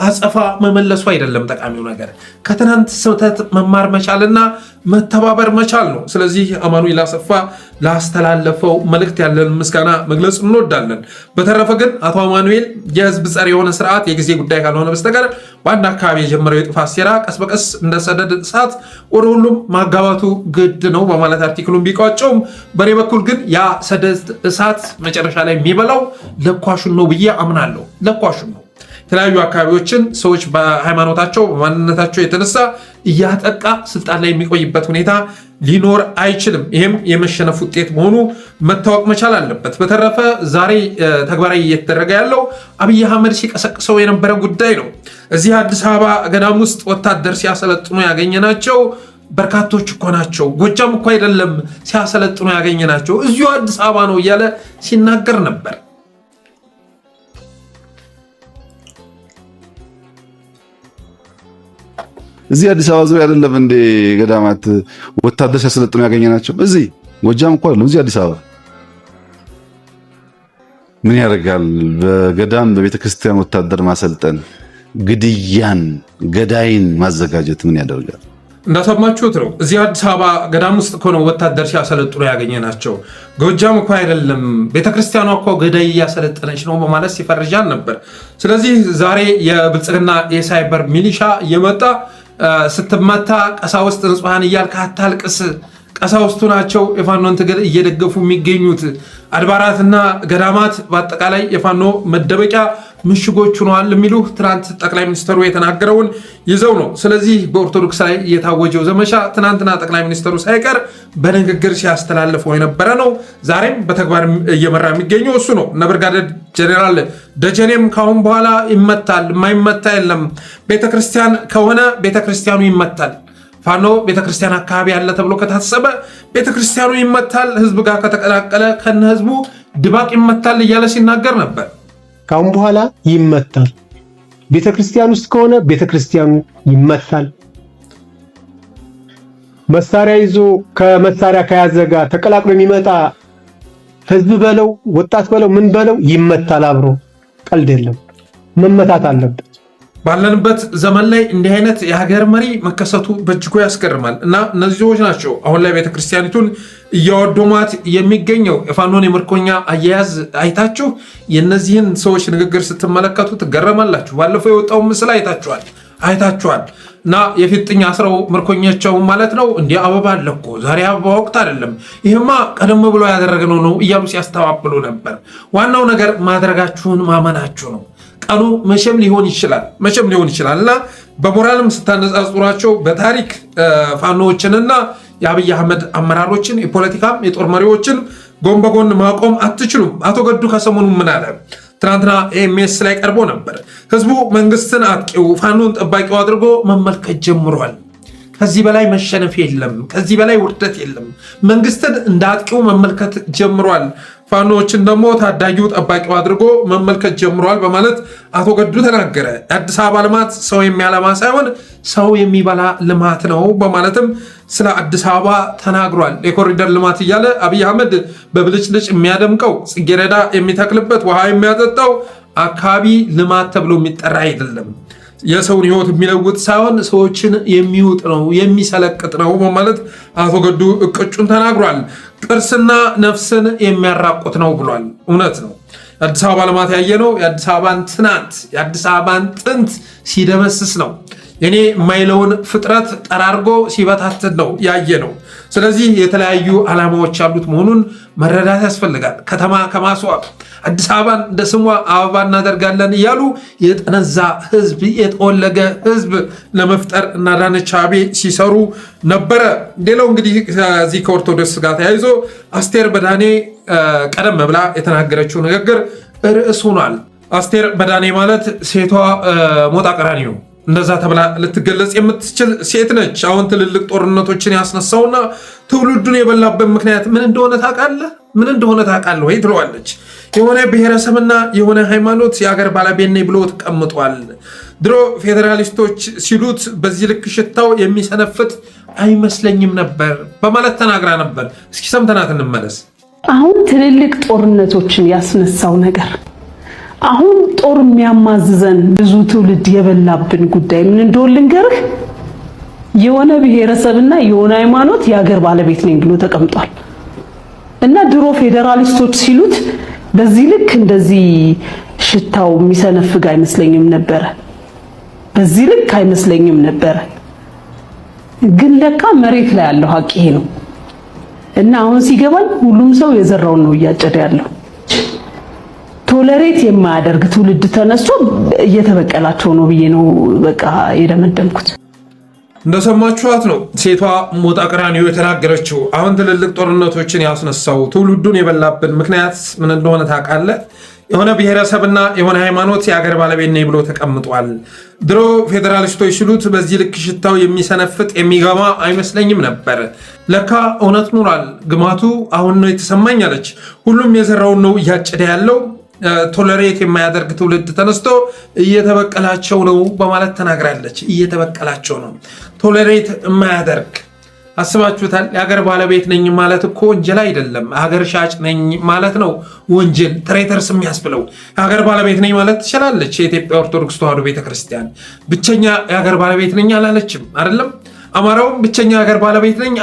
አጸፋ መመለሱ አይደለም። ጠቃሚው ነገር ከትናንት ስህተት መማር መቻልና መተባበር መቻል ነው። ስለዚህ አማኑኤል አሰፋ ላስተላለፈው መልእክት ያለን ምስጋና መግለጽ እንወዳለን። በተረፈ ግን አቶ አማኑኤል የህዝብ ጸር የሆነ ስርዓት የጊዜ ጉዳይ ካልሆነ በስተቀር በአንድ አካባቢ የጀመረው የጥፋት ሴራ ቀስ በቀስ እንደ ሰደድ እሳት ወደ ሁሉም ማጋባቱ ግድ ነው በማለት አርቲክሉን ቢቋጨውም በእኔ በኩል ግን ያ ሰደድ እሳት መጨረሻ ላይ የሚበላው ለኳሹን ነው ብዬ አምናለሁ። ለኳሹን ነው። የተለያዩ አካባቢዎችን ሰዎች በሃይማኖታቸው በማንነታቸው የተነሳ እያጠቃ ስልጣን ላይ የሚቆይበት ሁኔታ ሊኖር አይችልም። ይህም የመሸነፍ ውጤት መሆኑ መታወቅ መቻል አለበት። በተረፈ ዛሬ ተግባራዊ እየተደረገ ያለው አብይ አህመድ ሲቀሰቅሰው የነበረ ጉዳይ ነው። እዚህ አዲስ አበባ ገዳም ውስጥ ወታደር ሲያሰለጥኑ ያገኘናቸው በርካቶች እኮ ናቸው። ጎጃም እኮ አይደለም ሲያሰለጥኑ ያገኘናቸው እዚሁ አዲስ አበባ ነው እያለ ሲናገር ነበር። እዚህ አዲስ አበባ ዙሪያ አይደለም እንደ ገዳማት ወታደር ሲያሰለጥኑ ያገኘናቸው። እዚህ ጎጃም እኮ አይደለም፣ እዚህ አዲስ አበባ ምን ያደርጋል? በገዳም በቤተክርስቲያን ወታደር ማሰልጠን፣ ግድያን፣ ገዳይን ማዘጋጀት ምን ያደርጋል? እንዳሰማችሁት ነው። እዚህ አዲስ አበባ ገዳም ውስጥ እኮ ነው ወታደር ሲያሰለጥኑ ያገኘናቸው። ጎጃም እኮ አይደለም፣ ቤተክርስቲያኗ እኮ ገዳይ እያሰለጠነች ነው በማለት ሲፈርጃን ነበር። ስለዚህ ዛሬ የብልጽግና የሳይበር ሚሊሻ እየመጣ ስትመታ ቀሳውስት ንጹሐን እያልክ አታልቅስ፣ ቀሳውስቱ ናቸው የፋኖን ትግል እየደገፉ የሚገኙት። አድባራትና ገዳማት በአጠቃላይ የፋኖ መደበቂያ ምሽጎች ሆነዋል የሚሉ ትናንት ጠቅላይ ሚኒስትሩ የተናገረውን ይዘው ነው። ስለዚህ በኦርቶዶክስ ላይ የታወጀው ዘመቻ ትናንትና ጠቅላይ ሚኒስትሩ ሳይቀር በንግግር ሲያስተላልፈው የነበረ ነው። ዛሬም በተግባር እየመራ የሚገኘው እሱ ነው። እነ ብርጋዴር ጀኔራል ደጀኔም ካሁን በኋላ ይመታል፣ የማይመታ የለም፣ ቤተክርስቲያን ከሆነ ቤተክርስቲያኑ ይመታል፣ ፋኖ ቤተክርስቲያን አካባቢ ያለ ተብሎ ከታሰበ ቤተክርስቲያኑ ይመታል፣ ህዝብ ጋር ከተቀላቀለ ከነ ህዝቡ ድባቅ ይመታል እያለ ሲናገር ነበር። ካሁን በኋላ ይመታል፣ ቤተክርስቲያን ውስጥ ከሆነ ቤተክርስቲያኑ ይመታል፣ መሳሪያ ይዞ ከመሳሪያ ከያዘ ጋር ተቀላቅሎ የሚመጣ ህዝብ በለው ወጣት በለው ምን በለው ይመታል። አብሮ ቀልድ የለም፣ መመታት አለበት። ባለንበት ዘመን ላይ እንዲህ አይነት የሀገር መሪ መከሰቱ በእጅጉ ያስገርማል። እና እነዚህ ሰዎች ናቸው አሁን ላይ ቤተክርስቲያኒቱን እያወደሟት የሚገኘው። የፋኖን የምርኮኛ አያያዝ አይታችሁ የእነዚህን ሰዎች ንግግር ስትመለከቱ ትገረማላችሁ። ባለፈው የወጣው ምስል አይታችኋል። እና የፊጥኝ አስረው ምርኮኛቸው ማለት ነው። እንዲህ አበባ አለ እኮ ዛሬ አበባ ወቅት አይደለም፣ ይህማ ቀደም ብሎ ያደረግነው ነው እያሉ ሲያስተባብሉ ነበር። ዋናው ነገር ማድረጋችሁን ማመናችሁ ነው። ቀኑ መቼም ሊሆን ይችላል እና በሞራልም ስታነጻጽሯቸው በታሪክ ፋኖዎችንና የአብይ አህመድ አመራሮችን የፖለቲካም የጦር መሪዎችን ጎን በጎን ማቆም አትችሉም። አቶ ገዱ ከሰሞኑ ምን አለ? ትናንትና ኤምኤስ ላይ ቀርቦ ነበር። ህዝቡ መንግስትን አጥቂው ፋኖን ጠባቂው አድርጎ መመልከት ጀምሯል። ከዚህ በላይ መሸነፍ የለም፣ ከዚህ በላይ ውርደት የለም። መንግስትን እንደ አጥቂው መመልከት ጀምሯል፣ ፋኖዎችን ደግሞ ታዳጊው ጠባቂው አድርጎ መመልከት ጀምሯል በማለት አቶ ገዱ ተናገረ። የአዲስ አበባ ልማት ሰው የሚያለማ ሳይሆን ሰው የሚበላ ልማት ነው በማለትም ስለ አዲስ አበባ ተናግሯል። የኮሪደር ልማት እያለ አብይ አህመድ በብልጭልጭ የሚያደምቀው ጽጌረዳ የሚተክልበት ውሃ የሚያጠጣው አካባቢ ልማት ተብሎ የሚጠራ አይደለም። የሰውን ህይወት የሚለውጥ ሳይሆን ሰዎችን የሚውጥ ነው፣ የሚሰለቅጥ ነው በማለት አቶ ገዱ እቅጩን ተናግሯል። ቅርስና ነፍስን የሚያራቁት ነው ብሏል። እውነት ነው። የአዲስ አበባ ልማት ያየነው የአዲስ አበባን ትናንት የአዲስ አበባን ጥንት ሲደመስስ ነው። የኔ የማይለውን ፍጥረት ጠራርጎ ሲበታትን ነው ያየ ነው። ስለዚህ የተለያዩ ዓላማዎች ያሉት መሆኑን መረዳት ያስፈልጋል። ከተማ ከማስዋብ አዲስ አበባን እንደ ስሟ አበባ እናደርጋለን እያሉ የጠነዛ ህዝብ የጠወለገ ህዝብ ለመፍጠር እና አዳነች አቤቤ ሲሰሩ ነበረ። ሌላው እንግዲህ ከዚህ ከኦርቶዶክስ ጋር ተያይዞ አስቴር በዳኔ ቀደም ብላ የተናገረችው ንግግር ርዕስ ሆኗል። አስቴር በዳኔ ማለት ሴቷ ሞጣ ቀራኒዮ እንደዛ ተብላ ልትገለጽ የምትችል ሴት ነች። አሁን ትልልቅ ጦርነቶችን ያስነሳውና ትውልዱን የበላበት ምክንያት ምን እንደሆነ ታውቃለህ ወይ ትለዋለች። የሆነ ብሔረሰብና የሆነ ሃይማኖት የአገር ባለቤት ነኝ ብሎ ተቀምጧል። ድሮ ፌዴራሊስቶች ሲሉት በዚህ ልክ ሽታው የሚሰነፍት አይመስለኝም ነበር በማለት ተናግራ ነበር። እስኪ ሰምተናት እንመለስ። አሁን ትልልቅ ጦርነቶችን ያስነሳው ነገር አሁን ጦር የሚያማዝዘን ብዙ ትውልድ የበላብን ጉዳይ ምን እንደሆነ ልንገርህ። የሆነ ብሔረሰብና የሆነ ሃይማኖት የሀገር ባለቤት ነኝ ብሎ ተቀምጧል እና ድሮ ፌዴራሊስቶች ሲሉት በዚህ ልክ እንደዚህ ሽታው የሚሰነፍግ አይመስለኝም ነበረ። በዚህ ልክ አይመስለኝም ነበረ። ግን ለካ መሬት ላይ ያለው ሀቅ ይሄ ነው እና አሁን ሲገባኝ ሁሉም ሰው የዘራውን ነው እያጨደ ያለው። ቶለሬት የማያደርግ ትውልድ ተነስቶ እየተበቀላቸው ነው ብዬ ነው በቃ የደመደምኩት። እንደሰማችኋት ነው ሴቷ ሞጣ ቀራኒዮ የተናገረችው። አሁን ትልልቅ ጦርነቶችን ያስነሳው ትውልዱን የበላብን ምክንያት ምን እንደሆነ ታውቃለህ? የሆነ ብሔረሰብና የሆነ ሃይማኖት የአገር ባለቤት ነኝ ብሎ ተቀምጧል። ድሮ ፌዴራሊስቶች ሲሉት በዚህ ልክ ሽታው የሚሰነፍጥ የሚገማ አይመስለኝም ነበር። ለካ እውነት ኑሯል። ግማቱ አሁን ነው የተሰማኝ አለች። ሁሉም የዘራውን ነው እያጨደ ያለው። ቶለሬት የማያደርግ ትውልድ ተነስቶ እየተበቀላቸው ነው በማለት ተናግራለች። እየተበቀላቸው ነው። ቶለሬት የማያደርግ አስባችሁታል? የሀገር ባለቤት ነኝ ማለት እኮ ወንጀል አይደለም። ሀገር ሻጭ ነኝ ማለት ነው ወንጀል፣ ትሬተርስ የሚያስብለው። የሀገር ባለቤት ነኝ ማለት ትችላለች። የኢትዮጵያ ኦርቶዶክስ ተዋሕዶ ቤተክርስቲያን ብቸኛ የሀገር ባለቤት ነኝ አላለችም አይደለም። አማራውም ብቸኛ የሀገር ባለቤት ነኝ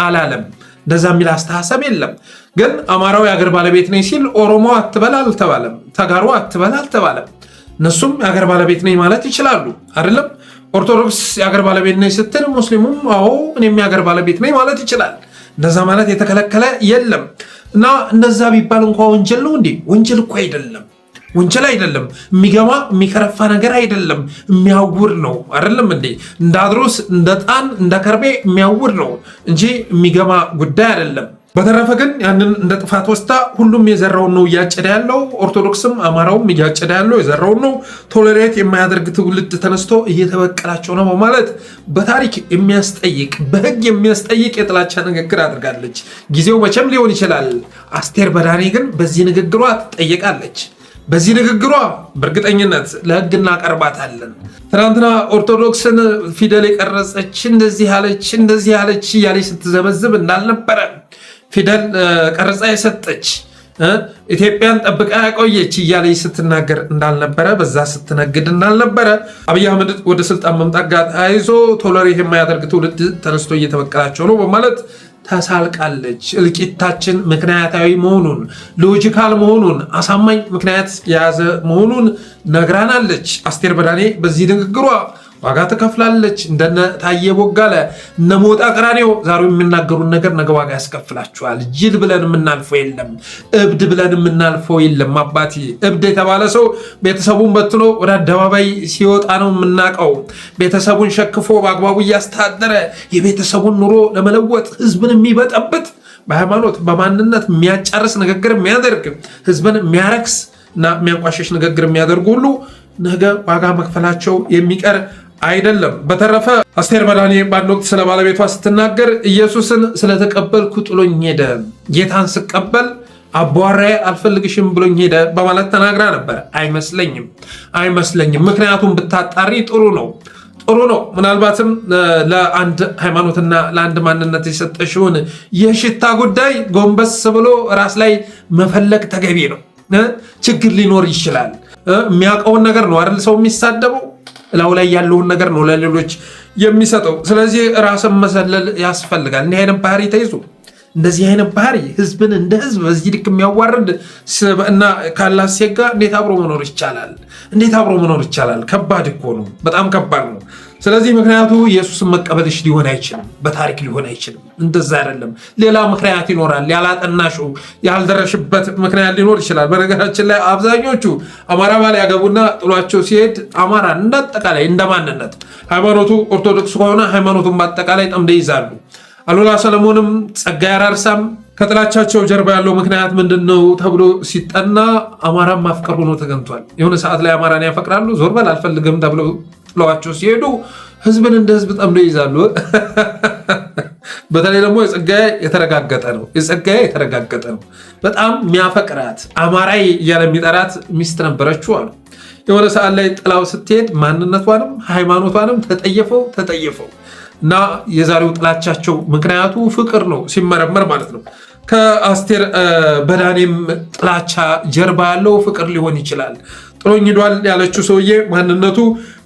አላለም። እንደዛ የሚል አስተሳሰብ የለም። ግን አማራው የሀገር ባለቤት ነኝ ሲል ኦሮሞ አትበል አልተባለም፣ ተጋሩ አትበል አልተባለም። እነሱም የሀገር ባለቤት ነኝ ማለት ይችላሉ አይደለም። ኦርቶዶክስ የአገር ባለቤት ነኝ ስትል ሙስሊሙም አዎ እኔም የአገር ባለቤት ነኝ ማለት ይችላል። እንደዛ ማለት የተከለከለ የለም። እና እንደዛ ቢባል እንኳን ወንጀል ነው እንዴ? ወንጀል እኮ አይደለም። ወንጀል አይደለም። የሚገማ የሚከረፋ ነገር አይደለም። የሚያውር ነው አይደለም እንዴ? እንደ አድሮስ እንደ ጣን እንደ ከርቤ የሚያውር ነው እንጂ የሚገማ ጉዳይ አይደለም። በተረፈ ግን ያንን እንደ ጥፋት ወስዳ ሁሉም የዘራውን ነው እያጨደ ያለው። ኦርቶዶክስም አማራውም እያጨደ ያለው የዘራውን ነው። ቶለሬት የማያደርግ ትውልድ ተነስቶ እየተበቀላቸው ነው ማለት በታሪክ የሚያስጠይቅ በህግ የሚያስጠይቅ የጥላቻ ንግግር አድርጋለች። ጊዜው መቼም ሊሆን ይችላል። አስቴር በዳኔ ግን በዚህ ንግግሯ ትጠየቃለች። በዚህ ንግግሯ በእርግጠኝነት ለህግ እናቀርባታለን። ትናንትና ኦርቶዶክስን ፊደል የቀረጸች እንደዚህ ያለች እያለች ስትዘበዝብ እንዳልነበረ ፊደል ቀርጻ የሰጠች ኢትዮጵያን ጠብቃ ያቆየች እያለች ስትናገር እንዳልነበረ በዛ ስትነግድ እንዳልነበረ አብይ አህመድ ወደ ስልጣን መምጣት ጋር ተያይዞ ቶለሬት የማያደርግ ትውልድ ተነስቶ እየተበቀላቸው ነው በማለት ተሳልቃለች። እልቂታችን ምክንያታዊ መሆኑን ሎጂካል መሆኑን አሳማኝ ምክንያት የያዘ መሆኑን ነግራናለች። አስቴር በዳኔ በዚህ ንግግሯ ዋጋ ትከፍላለች። እንደነ ታየ ቦጋለ እነ ሞጣ ቀራኔው ዛሬ የሚናገሩን ነገር ነገ ዋጋ ያስከፍላችኋል። ጅል ብለን የምናልፈው የለም፣ እብድ ብለን የምናልፈው የለም። አባቴ እብድ የተባለ ሰው ቤተሰቡን በትኖ ወደ አደባባይ ሲወጣ ነው የምናውቀው። ቤተሰቡን ሸክፎ በአግባቡ እያስተዳደረ የቤተሰቡን ኑሮ ለመለወጥ ህዝብን የሚበጠብጥ በሃይማኖት በማንነት የሚያጫርስ ንግግር የሚያደርግ ህዝብን የሚያረክስ እና የሚያንቋሸሽ ንግግር የሚያደርጉ ሁሉ ነገ ዋጋ መክፈላቸው የሚቀር አይደለም። በተረፈ አስቴር በዳኔ በአንድ ወቅት ስለ ባለቤቷ ስትናገር ኢየሱስን ስለተቀበልኩ ጥሎኝ ሄደ፣ ጌታን ስቀበል አቧራዬ አልፈልግሽም ብሎኝ ሄደ በማለት ተናግራ ነበር። አይመስለኝም። ምክንያቱም ብታጣሪ ጥሩ ነው። ምናልባትም ለአንድ ሃይማኖትና ለአንድ ማንነት የሰጠሽውን የሽታ ጉዳይ ጎንበስ ብሎ ራስ ላይ መፈለግ ተገቢ ነው። ችግር ሊኖር ይችላል። የሚያውቀውን ነገር ነው አይደል ሰው የሚሳደበው፣ እላው ላይ ያለውን ነገር ነው ለሌሎች የሚሰጠው። ስለዚህ ራስን መሰለል ያስፈልጋል። እንዲህ አይነት ባህሪ ተይዞ እንደዚህ አይነት ባህሪ ህዝብን እንደ ህዝብ በዚህ ልክ የሚያዋርድ እና ካላት ሴት ጋር እንዴት አብሮ መኖር ይቻላል? ከባድ እኮ ነው፣ በጣም ከባድ ነው። ስለዚህ ምክንያቱ ኢየሱስን መቀበልሽ ሊሆን አይችልም፣ በታሪክ ሊሆን አይችልም። እንደዛ አይደለም፣ ሌላ ምክንያት ይኖራል። ያላጠናሽው ያልደረሽበት ምክንያት ሊኖር ይችላል። በነገራችን ላይ አብዛኞቹ አማራ ባል ያገቡና ጥሏቸው ሲሄድ አማራ እንዳጠቃላይ እንደማንነት ሃይማኖቱ ኦርቶዶክስ ከሆነ ሃይማኖቱን በአጠቃላይ ጠምደው ይይዛሉ። አሉላ ሰለሞንም ጸጋዬ አራርሳም ከጥላቻቸው ጀርባ ያለው ምክንያት ምንድን ነው ተብሎ ሲጠና አማራን ማፍቀር ሆኖ ተገኝቷል። የሆነ ሰዓት ላይ አማራን ያፈቅራሉ፣ ዞር በል አልፈልግም ተብለው ጥለዋቸው ሲሄዱ ህዝብን እንደ ህዝብ ጠምደው ይይዛሉ። በተለይ ደግሞ የጸጋዬ የተረጋገጠ ነው። በጣም የሚያፈቅራት አማራይ እያለ የሚጠራት ሚስት ነበረችው አሉ። የሆነ ሰዓት ላይ ጥላው ስትሄድ ማንነቷንም ሃይማኖቷንም ተጠየፈው እና የዛሬው ጥላቻቸው ምክንያቱ ፍቅር ነው ሲመረመር ማለት ነው። ከአስቴር በዳኔም ጥላቻ ጀርባ ያለው ፍቅር ሊሆን ይችላል። ጥሎኝ ሄዷል ያለችው ሰውዬ ማንነቱ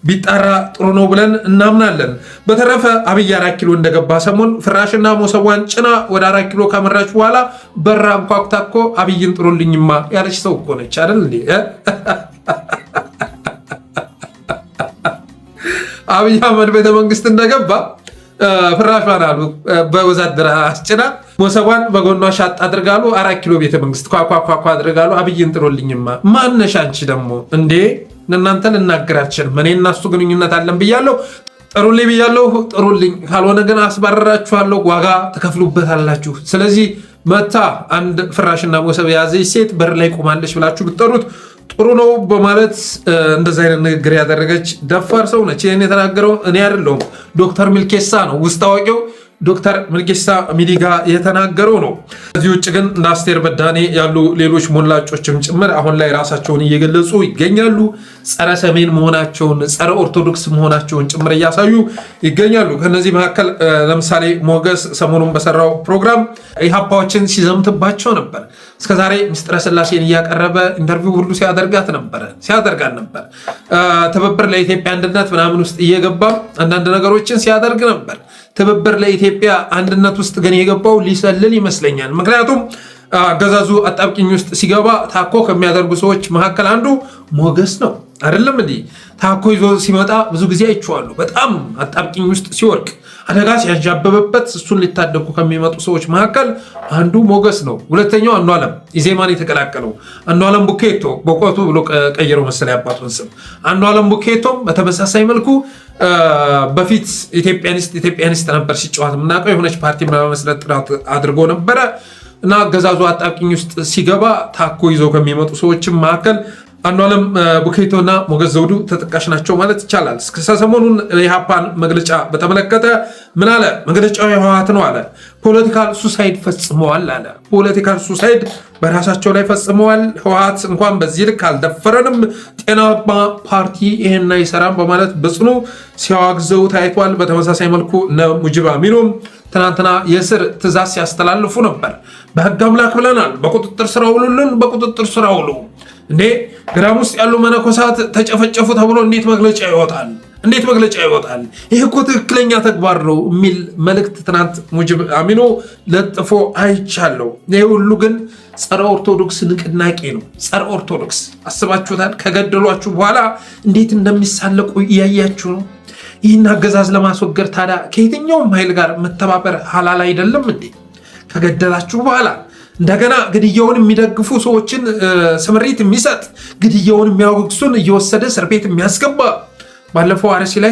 ቢጣራ ጥሩ ነው ብለን እናምናለን። በተረፈ አብይ 4 ኪሎ እንደገባ ሰሞን ፍራሽና ሞሰቧን ጭና ወደ 4 ኪሎ ካመራች በኋላ በራ አንኳኩታ እኮ አብይን ጥሩልኝማ ያለች ሰው እኮ ነች አይደል እንዴ? አብይ አህመድ ቤተ መንግስት እንደገባ ፍራሿን አሉ በወዛደር አስጭና ሞሰቧን በጎኗ ሻጥ አድርጋሉ 4 ኪሎ ቤተ መንግስት ኳኳኳኳ አድርጋሉ አብይን ጥሩልኝማ። ማነሽ አንቺ ደግሞ እንዴ? እናንተ ልናገራችን እኔ እና እሱ ግንኙነት አለን ብያለሁ፣ ጥሩልኝ ካልሆነ ግን አስባረራችኋለሁ፣ ዋጋ ትከፍሉበታላችሁ። ስለዚህ መታ አንድ ፍራሽና ሞሰብ የያዘች ሴት በር ላይ ቆማለች ብላችሁ ብትጠሩት ጥሩ ነው በማለት እንደዛ አይነት ንግግር ያደረገች ደፋር ሰው ነች። ይህን የተናገረው እኔ አይደለሁም፣ ዶክተር ሚልኬሳ ነው። ውስጥ አዋቂው ዶክተር ሚልኬሳ ሚዲጋ የተናገረው ነው። ከዚህ ውጭ ግን እንደ አስቴር በዳኔ ያሉ ሌሎች ሞላጮችም ጭምር አሁን ላይ ራሳቸውን እየገለጹ ይገኛሉ። ጸረ ሰሜን መሆናቸውን፣ ጸረ ኦርቶዶክስ መሆናቸውን ጭምር እያሳዩ ይገኛሉ። ከነዚህ መካከል ለምሳሌ ሞገስ ሰሞኑን በሰራው ፕሮግራም ኢህአፓዎችን ሲዘምትባቸው ነበር። እስከዛሬ ምስጢረ ስላሴን እያቀረበ ኢንተርቪው ሁሉ ሲያደርጋት ነበር። ትብብር ለኢትዮጵያ አንድነት ምናምን ውስጥ እየገባ አንዳንድ ነገሮችን ሲያደርግ ነበር። ትብብር ለኢትዮጵያ አንድነት ውስጥ ግን የገባው ሊሰልል ይመስለኛል። ምክንያቱም አገዛዙ አጣብቂኝ ውስጥ ሲገባ ታኮ ከሚያደርጉ ሰዎች መካከል አንዱ ሞገስ ነው። አይደለም እንዴ? ታኮ ይዞ ሲመጣ ብዙ ጊዜ አይቼዋለሁ። በጣም አጣብቂኝ ውስጥ ሲወርቅ አደጋ ሲያንዣበበበት እሱን ሊታደጉ ከሚመጡ ሰዎች መካከል አንዱ ሞገስ ነው። ሁለተኛው አንዱዓለም ኢዜማን የተቀላቀለው አንዱዓለም ቡኬቶ በቆቱ ብሎ ቀየረው መሰለኝ አባቱን ስም። አንዱዓለም ቡኬቶም በተመሳሳይ መልኩ በፊት ኢትዮጵያኒስት ነበር ሲጫወት የምናውቀው። የሆነች ፓርቲ ለመመስረት ጥረት አድርጎ ነበረ እና አገዛዙ አጣብቂኝ ውስጥ ሲገባ ታኮ ይዘው ከሚመጡ ሰዎችም መካከል አንዱዓለም ቡኬቶና ሞገስ ዘውዱ ተጠቃሽ ናቸው ማለት ይቻላል። እስከ ሰሞኑን የኢሃፓን መግለጫ በተመለከተ ምን አለ? መግለጫው የህወሓት ነው አለ። ፖለቲካል ሱሳይድ ፈጽመዋል አለ። ፖለቲካል ሱሳይድ በራሳቸው ላይ ፈጽመዋል። ህወሓት እንኳን በዚህ ልክ አልደፈረንም፣ ጤናማ ፓርቲ ይሄን አይሰራም በማለት በጽኑ ሲያዋግዘው ታይቷል። በተመሳሳይ መልኩ እነ ሙጂብ አሚኖም ትናንትና የእስር ትእዛዝ ሲያስተላልፉ ነበር። በህግ አምላክ ብለናል፣ በቁጥጥር ስር አውሉልን፣ በቁጥጥር ስር አውሉ። እንዴ ገዳም ውስጥ ያሉ መነኮሳት ተጨፈጨፉ ተብሎ እንዴት መግለጫ ይወጣል? እንዴት መግለጫ ይወጣል? ይህ እኮ ትክክለኛ ተግባር ነው የሚል መልእክት ትናንት ሙጂብ አሚኖ ለጥፎ አይቻለሁ። ይህ ሁሉ ግን ጸረ ኦርቶዶክስ ንቅናቄ ነው። ጸረ ኦርቶዶክስ አስባችሁታል? ከገደሏችሁ በኋላ እንዴት እንደሚሳለቁ እያያችሁ ነው። ይህን አገዛዝ ለማስወገድ ታዲያ ከየትኛውም ኃይል ጋር መተባበር ሐላል አይደለም እንዴ? ከገደላችሁ በኋላ እንደገና ግድያውን የሚደግፉ ሰዎችን ስምሪት የሚሰጥ ግድያውን የሚያወግሱን እየወሰደ እስር ቤት የሚያስገባ። ባለፈው አርሲ ላይ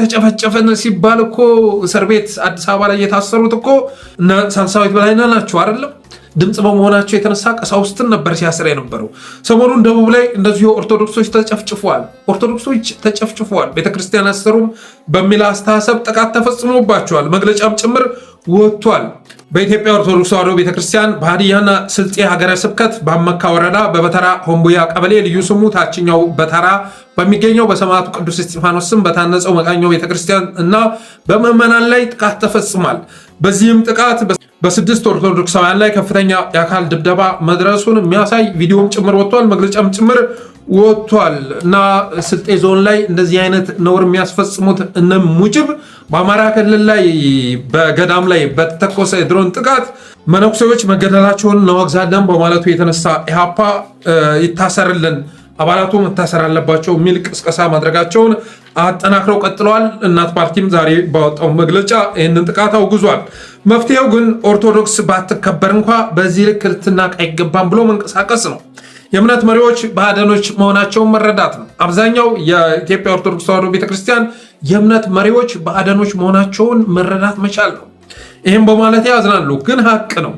ተጨፈጨፈን ሲባል እኮ እስር ቤት አዲስ አበባ ላይ የታሰሩት እኮ እነ ሳልሳዊት በላይነህ ናቸው አይደለም? ድምፅ በመሆናቸው የተነሳ ቀሳውስትን ነበር ሲያስር የነበረው። ሰሞኑን ደቡብ ላይ እንደዚሁ ኦርቶዶክሶች ተጨፍጭፈዋል። ቤተክርስቲያን አሰሩም በሚል አስተሳሰብ ጥቃት ተፈጽሞባቸዋል። መግለጫም ጭምር ወጥቷል። በኢትዮጵያ ኦርቶዶክስ ተዋሕዶ ቤተክርስቲያን በሀዲያና ስልጤ ሀገረ ስብከት በአመካ ወረዳ በበተራ ሆምቡያ ቀበሌ ልዩ ስሙ ታችኛው በተራ በሚገኘው በሰማዕቱ ቅዱስ እስጢፋኖስ ስም በታነጸው መቃኛው ቤተክርስቲያን እና በምዕመናን ላይ ጥቃት ተፈጽሟል። በዚህም ጥቃት በ6 ኦርቶዶክሳውያን ላይ ከፍተኛ የአካል ድብደባ መድረሱን የሚያሳይ ቪዲዮም ጭምር ወጥቷል። መግለጫም ጭምር ወጥቷል። እና ስልጤ ዞን ላይ እንደዚህ አይነት ነውር የሚያስፈጽሙት እነ ሙጂብ በአማራ ክልል ላይ በገዳም ላይ በተተኮሰ የድሮን ጥቃት መነኩሴዎች መገደላቸውን እናወግዛለን በማለቱ የተነሳ ኢሃፓ ይታሰርልን፣ አባላቱ መታሰር አለባቸው የሚል ቅስቀሳ ማድረጋቸውን አጠናክረው ቀጥለዋል። እናት ፓርቲም ዛሬ ባወጣው መግለጫ ይህንን ጥቃት አውግዟል። መፍትሄው ግን ኦርቶዶክስ ባትከበር እንኳ በዚህ ልክ ልትናቅ አይገባም ብሎ መንቀሳቀስ ነው። የእምነት መሪዎች ባዕዳኖች መሆናቸውን መረዳት ነው። አብዛኛው የኢትዮጵያ ኦርቶዶክስ ተዋሕዶ ቤተክርስቲያን የእምነት መሪዎች ባዕዳኖች መሆናቸውን መረዳት መቻል ነው። ይህም በማለት ያዝናሉ፣ ግን ሀቅ ነው።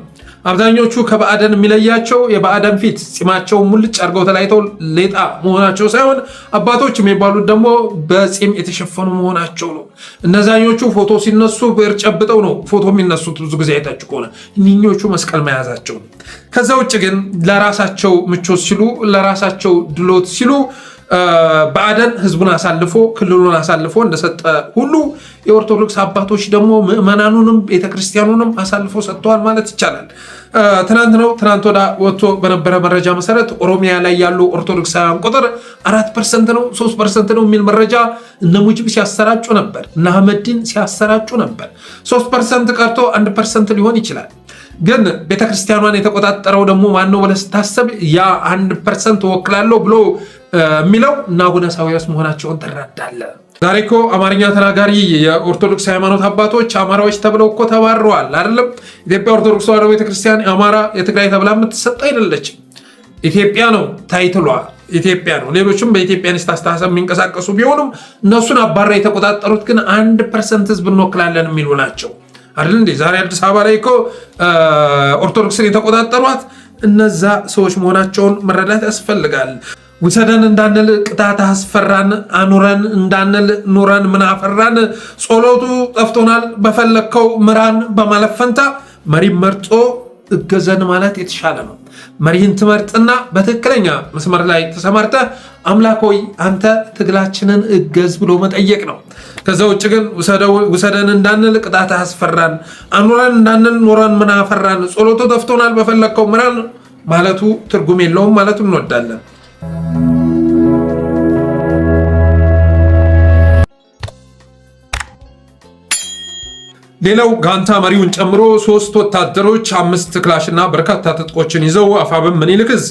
አብዛኞቹ ከባዕዳን የሚለያቸው የባዕዳን ፊት ጺማቸውን ሙልጭ አድርገው ተለያይተው ሌጣ መሆናቸው ሳይሆን አባቶች የሚባሉት ደግሞ በጺም የተሸፈኑ መሆናቸው ነው። እነዛኞቹ ፎቶ ሲነሱ ብዕር ጨብጠው ነው ፎቶ የሚነሱት። ብዙ ጊዜ አይታችሁ ከሆነ እኒኞቹ መስቀል መያዛቸው ነው። ከዛ ውጭ ግን ለራሳቸው ምቾት ሲሉ፣ ለራሳቸው ድሎት ሲሉ ባዕዳን ህዝቡን አሳልፎ ክልሉን አሳልፎ እንደሰጠ ሁሉ የኦርቶዶክስ አባቶች ደግሞ ምዕመናኑንም ቤተክርስቲያኑንም አሳልፎ ሰጥተዋል ማለት ይቻላል። ትናንት ወዳ ወጥቶ በነበረ መረጃ መሰረት ኦሮሚያ ላይ ያሉ ኦርቶዶክሳውያን ቁጥር 4% ነው 3% ነው የሚል መረጃ እነ ሙጂብ ሲያሰራጩ ነበር፣ እነ አህመዲን ሲያሰራጩ ነበር። 3% ቀርቶ 1% ሊሆን ይችላል። ግን ቤተክርስቲያኗን የተቆጣጠረው ደግሞ ማነው ብለህ ስታሰብ ያ 1% ወክላለሁ ብሎ የሚለው እና አቡነ ሳዊሮስ መሆናቸውን ትረዳለህ። ዛሬ እኮ አማርኛ ተናጋሪ የኦርቶዶክስ ሃይማኖት አባቶች አማራዎች ተብለው እኮ ተባረዋል አይደለም? ኢትዮጵያ ኦርቶዶክስ ተዋሕዶ ቤተክርስቲያን አማራ የትግራይ ተብላ የምትሰጥ አይደለችም። ኢትዮጵያ ነው ታይትሏ፣ ኢትዮጵያ ነው። ሌሎችም በኢትዮጵያኒስት አስተሳሰብ የሚንቀሳቀሱ ቢሆኑም እነሱን አባራ የተቆጣጠሩት ግን 1% ህዝብ እንወክላለን የሚሉ ናቸው አይደል እንዴ? ዛሬ አዲስ አበባ ላይ እኮ ኦርቶዶክስን የተቆጣጠሯት እነዛ ሰዎች መሆናቸውን መረዳት ያስፈልጋል። ውሰደን እንዳንል ቅጣት አስፈራን፣ አኑረን እንዳንል ኑረን ምን አፈራን፣ ጸሎቱ ጠፍቶናል በፈለግከው ምራን በማለት ፈንታ መሪ መርጦ እገዘን ማለት የተሻለ ነው። መሪህን ትመርጥና በትክክለኛ መስመር ላይ ተሰማርተህ አምላክ ሆይ አንተ ትግላችንን እገዝ ብሎ መጠየቅ ነው። ከዛ ውጭ ግን ውሰደን እንዳንል ቅጣት አስፈራን፣ አኑረን እንዳንል ኑረን ምን አፈራን፣ ጸሎቱ ጠፍቶናል በፈለግከው ምራን ማለቱ ትርጉም የለውም ማለቱ እንወዳለን። ሌላው ጋንታ መሪውን ጨምሮ 3 ወታደሮች 5 ክላሽና በርካታ ትጥቆችን ይዘው አፋብን ምኒልክ ዕዝ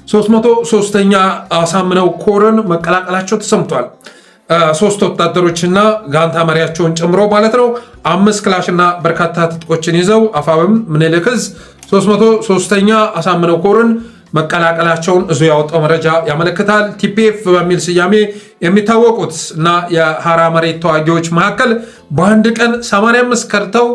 303ኛ አሳምነው ኮርን መቀላቀላቸው ተሰምቷል። 3 ወታደሮችና ጋንታ መሪያቸውን ጨምሮ ማለት ነው 5 ክላሽና በርካታ ትጥቆችን ይዘው አፋብም ምኒልክ ዕዝ 303ኛ አሳምነው ኮርን መቀላቀላቸውን እዙ ያወጣው መረጃ ያመለክታል። ቲፒኤፍ በሚል ስያሜ የሚታወቁት እና የሐራ መሬት ተዋጊዎች መካከል በአንድ ቀን 85 ከርተው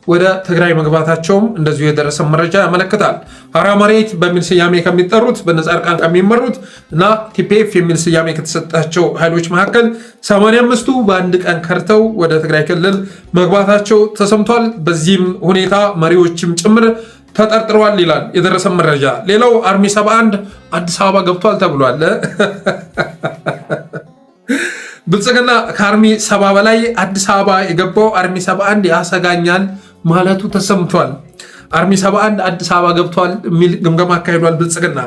ወደ ትግራይ መግባታቸውም እንደዚሁ የደረሰ መረጃ ያመለክታል። ሐራ መሬት በሚል ስያሜ ከሚጠሩት በነጻርቃን ከሚመሩት እና ቲፒኤፍ የሚል ስያሜ ከተሰጣቸው ኃይሎች መካከል 85ቱ በአንድ ቀን ከርተው ወደ ትግራይ ክልል መግባታቸው ተሰምቷል። በዚህም ሁኔታ መሪዎችም ጭምር ተጠርጥረዋል ይላል የደረሰ መረጃ። ሌላው አርሚ 71 አዲስ አበባ ገብቷል ተብሏል። ብልጽግና ከአርሚ 70 በላይ አዲስ አበባ የገባው አርሚ 71 ያሰጋኛል ማለቱ ተሰምቷል። አርሚ 71 አዲስ አበባ ገብቷል የሚል ግምገማ አካሂዷል ብልጽግና።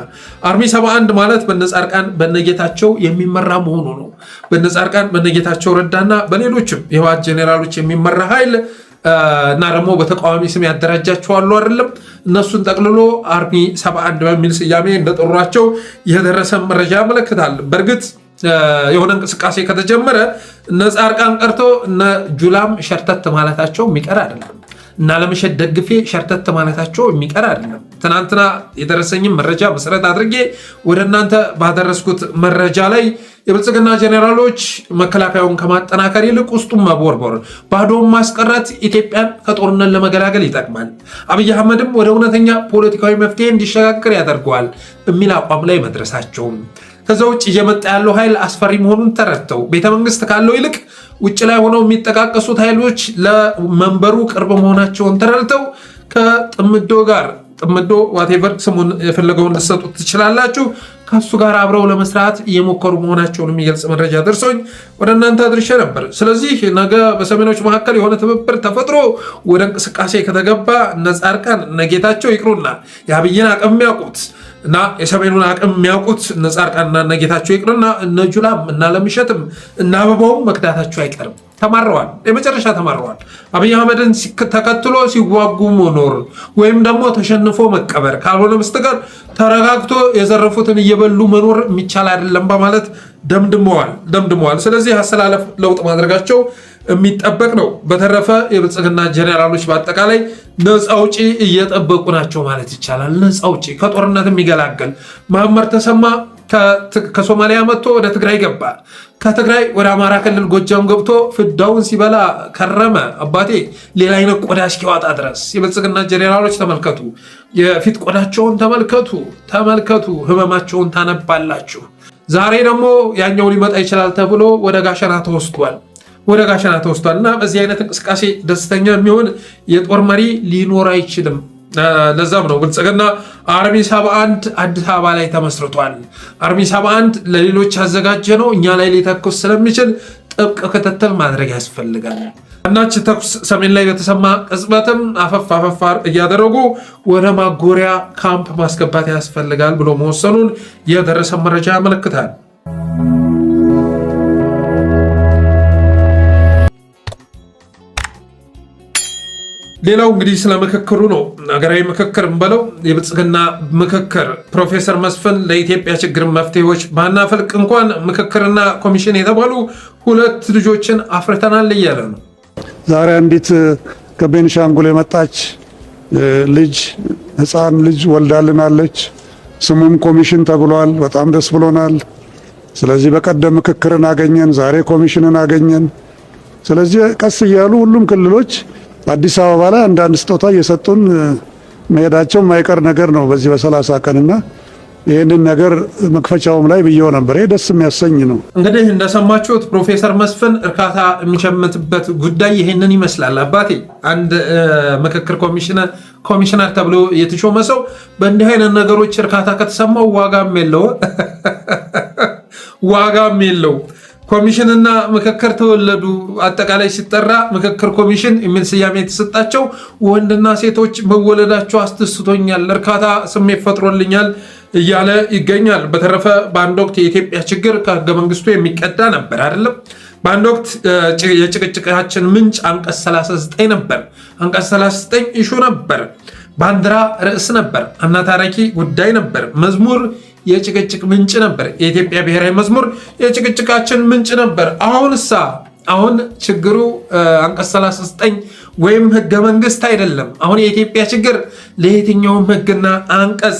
አርሚ 71 ማለት በነጻርቃን በነጌታቸው የሚመራ መሆኑ ነው። በነጻርቃን በነጌታቸው ረዳና በሌሎችም የህወሓት ጄኔራሎች የሚመራ ኃይል እና ደግሞ በተቃዋሚ ስም ያደራጃቸዋሉ አይደለም። እነሱን ጠቅልሎ አርሚ 71 በሚል ስያሜ እንደጠሯቸው የደረሰ መረጃ ያመለክታል። በእርግጥ የሆነ እንቅስቃሴ ከተጀመረ ነጻርቃን ቀርቶ እነ ጁላም ሸርተት ማለታቸው የሚቀር አይደለም እና ለመሸት ደግፌ ሸርተት ማለታቸው የሚቀር አይደለም። ትናንትና የደረሰኝም መረጃ መሰረት አድርጌ ወደ እናንተ ባደረስኩት መረጃ ላይ የብልጽግና ጄኔራሎች መከላከያውን ከማጠናከር ይልቅ ውስጡን መቦርቦር፣ ባዶውን ማስቀረት ኢትዮጵያን ከጦርነት ለመገላገል ይጠቅማል፣ አብይ አህመድም ወደ እውነተኛ ፖለቲካዊ መፍትሄ እንዲሸጋገር ያደርገዋል የሚል አቋም ላይ መድረሳቸውም ከዛ ውጭ እየመጣ ያለው ኃይል አስፈሪ መሆኑን ተረድተው ቤተመንግስት ካለው ይልቅ ውጭ ላይ ሆነው የሚጠቃቀሱት ኃይሎች ለመንበሩ ቅርብ መሆናቸውን ተረድተው ከጥምዶ ጋር ጥምዶ ዋቴቨር ስሙን የፈለገውን ልትሰጡት ትችላላችሁ ከሱ ጋር አብረው ለመስራት እየሞከሩ መሆናቸውን የሚገልጽ መረጃ ደርሶኝ ወደ እናንተ አድርሼ ነበር። ስለዚህ ነገ በሰሜኖች መካከል የሆነ ትብብር ተፈጥሮ ወደ እንቅስቃሴ ከተገባ ነጻርቃን ነጌታቸው ይቅሩና የአብይን አቅም የሚያውቁት እና የሰሜኑን አቅም የሚያውቁት ነጻርቃንና ነጌታቸው ይቅርና እነ ጁላም እና ለምሸትም እና አበባውም መክዳታቸው አይቀርም። ተማረዋል፣ የመጨረሻ ተማረዋል። አብይ አህመድን ተከትሎ ሲዋጉ መኖር ወይም ደግሞ ተሸንፎ መቀበር ካልሆነ በስተቀር ተረጋግቶ የዘረፉትን እየበሉ መኖር የሚቻል አይደለም በማለት ደምድመዋል። ስለዚህ አሰላለፍ ለውጥ ማድረጋቸው የሚጠበቅ ነው። በተረፈ የብልጽግና ጄኔራሎች በአጠቃላይ ነፃ አውጪ እየጠበቁ ናቸው ማለት ይቻላል። ነፃ አውጪ ከጦርነት የሚገላገል መሐመድ ተሰማ ከሶማሊያ መጥቶ ወደ ትግራይ ገባ። ከትግራይ ወደ አማራ ክልል ጎጃም ገብቶ ፍዳውን ሲበላ ከረመ። አባቴ ሌላ አይነት ቆዳ እስኪዋጣ ድረስ የብልጽግና ጄኔራሎች ተመልከቱ፣ የፊት ቆዳቸውን ተመልከቱ፣ ህመማቸውን ታነባላችሁ። ዛሬ ደግሞ ያኛው ሊመጣ ይችላል ተብሎ ወደ ጋሸና ተወስዷል እና በዚህ አይነት እንቅስቃሴ ደስተኛ የሚሆን የጦር መሪ ሊኖር አይችልም። ለዛም ነው ብልጽግና አርሚ 71 አዲስ አበባ ላይ ተመስርቷል። አርሚ 71 ለሌሎች ያዘጋጀ ነው፣ እኛ ላይ ሊተኩስ ስለሚችል ጥብቅ ክትትል ማድረግ ያስፈልጋል። እናች ተኩስ ሰሜን ላይ በተሰማ ቅጽበትም አፈፍ እያደረጉ ወደ ማጎሪያ ካምፕ ማስገባት ያስፈልጋል ብሎ መወሰኑን የደረሰ መረጃ ያመለክታል። ሌላው እንግዲህ ስለ ምክክሩ ነው። ሀገራዊ ምክክር እንበለው የብልጽግና ምክክር ፕሮፌሰር መስፍን ለኢትዮጵያ ችግር መፍትሄዎች ባናፈልቅ እንኳን ምክክርና ኮሚሽን የተባሉ 2 ልጆችን አፍርተናል እያለ ነው። ዛሬ አንዲት ከቤንሻንጉል የመጣች ልጅ ህፃን ልጅ ወልዳልናለች። ስሙም ኮሚሽን ተብሏል። በጣም ደስ ብሎናል። ስለዚህ በቀደም ምክክርን አገኘን፣ ዛሬ ኮሚሽንን አገኘን። ስለዚህ ቀስ እያሉ ሁሉም ክልሎች አዲስ አበባ ላይ አንዳንድ ስጦታ እየሰጡን መሄዳቸው የማይቀር ነገር ነው በዚህ በ30 ቀንና ይህንን ነገር መክፈቻውም ላይ ብየው ነበር። ይህ ደስ የሚያሰኝ ነው። እንግዲህ እንደሰማችሁት ፕሮፌሰር መስፍን እርካታ የሚሸምትበት ጉዳይ ይህንን ይመስላል። አባቴ አንድ ምክክር ኮሚሽነር ተብሎ የተሾመ ሰው በእንዲህ አይነት ነገሮች እርካታ ከተሰማው ዋጋም የለው። ኮሚሽንና ምክክር ተወለዱ። አጠቃላይ ሲጠራ ምክክር ኮሚሽን የሚል ስያሜ የተሰጣቸው ወንድና ሴቶች መወለዳቸው አስደስቶኛል፣ እርካታ ስሜት ፈጥሮልኛል እያለ ይገኛል። በተረፈ በአንድ ወቅት የኢትዮጵያ ችግር ከህገ መንግስቱ የሚቀዳ ነበር አይደለም። በአንድ ወቅት የጭቅጭቃችን ምንጭ አንቀጽ 39 ነበር። አንቀጽ 39 ኢሹ ነበር፣ ባንዲራ ርዕስ ነበር፣ አናታራኪ ጉዳይ ነበር፣ መዝሙር የጭቅጭቅ ምንጭ ነበር። የኢትዮጵያ ብሔራዊ መዝሙር የጭቅጭቃችን ምንጭ ነበር። አሁን ችግሩ አንቀጽ 39 ወይም ህገ መንግስት አይደለም። አሁን የኢትዮጵያ ችግር ለየትኛውም ህግና አንቀጽ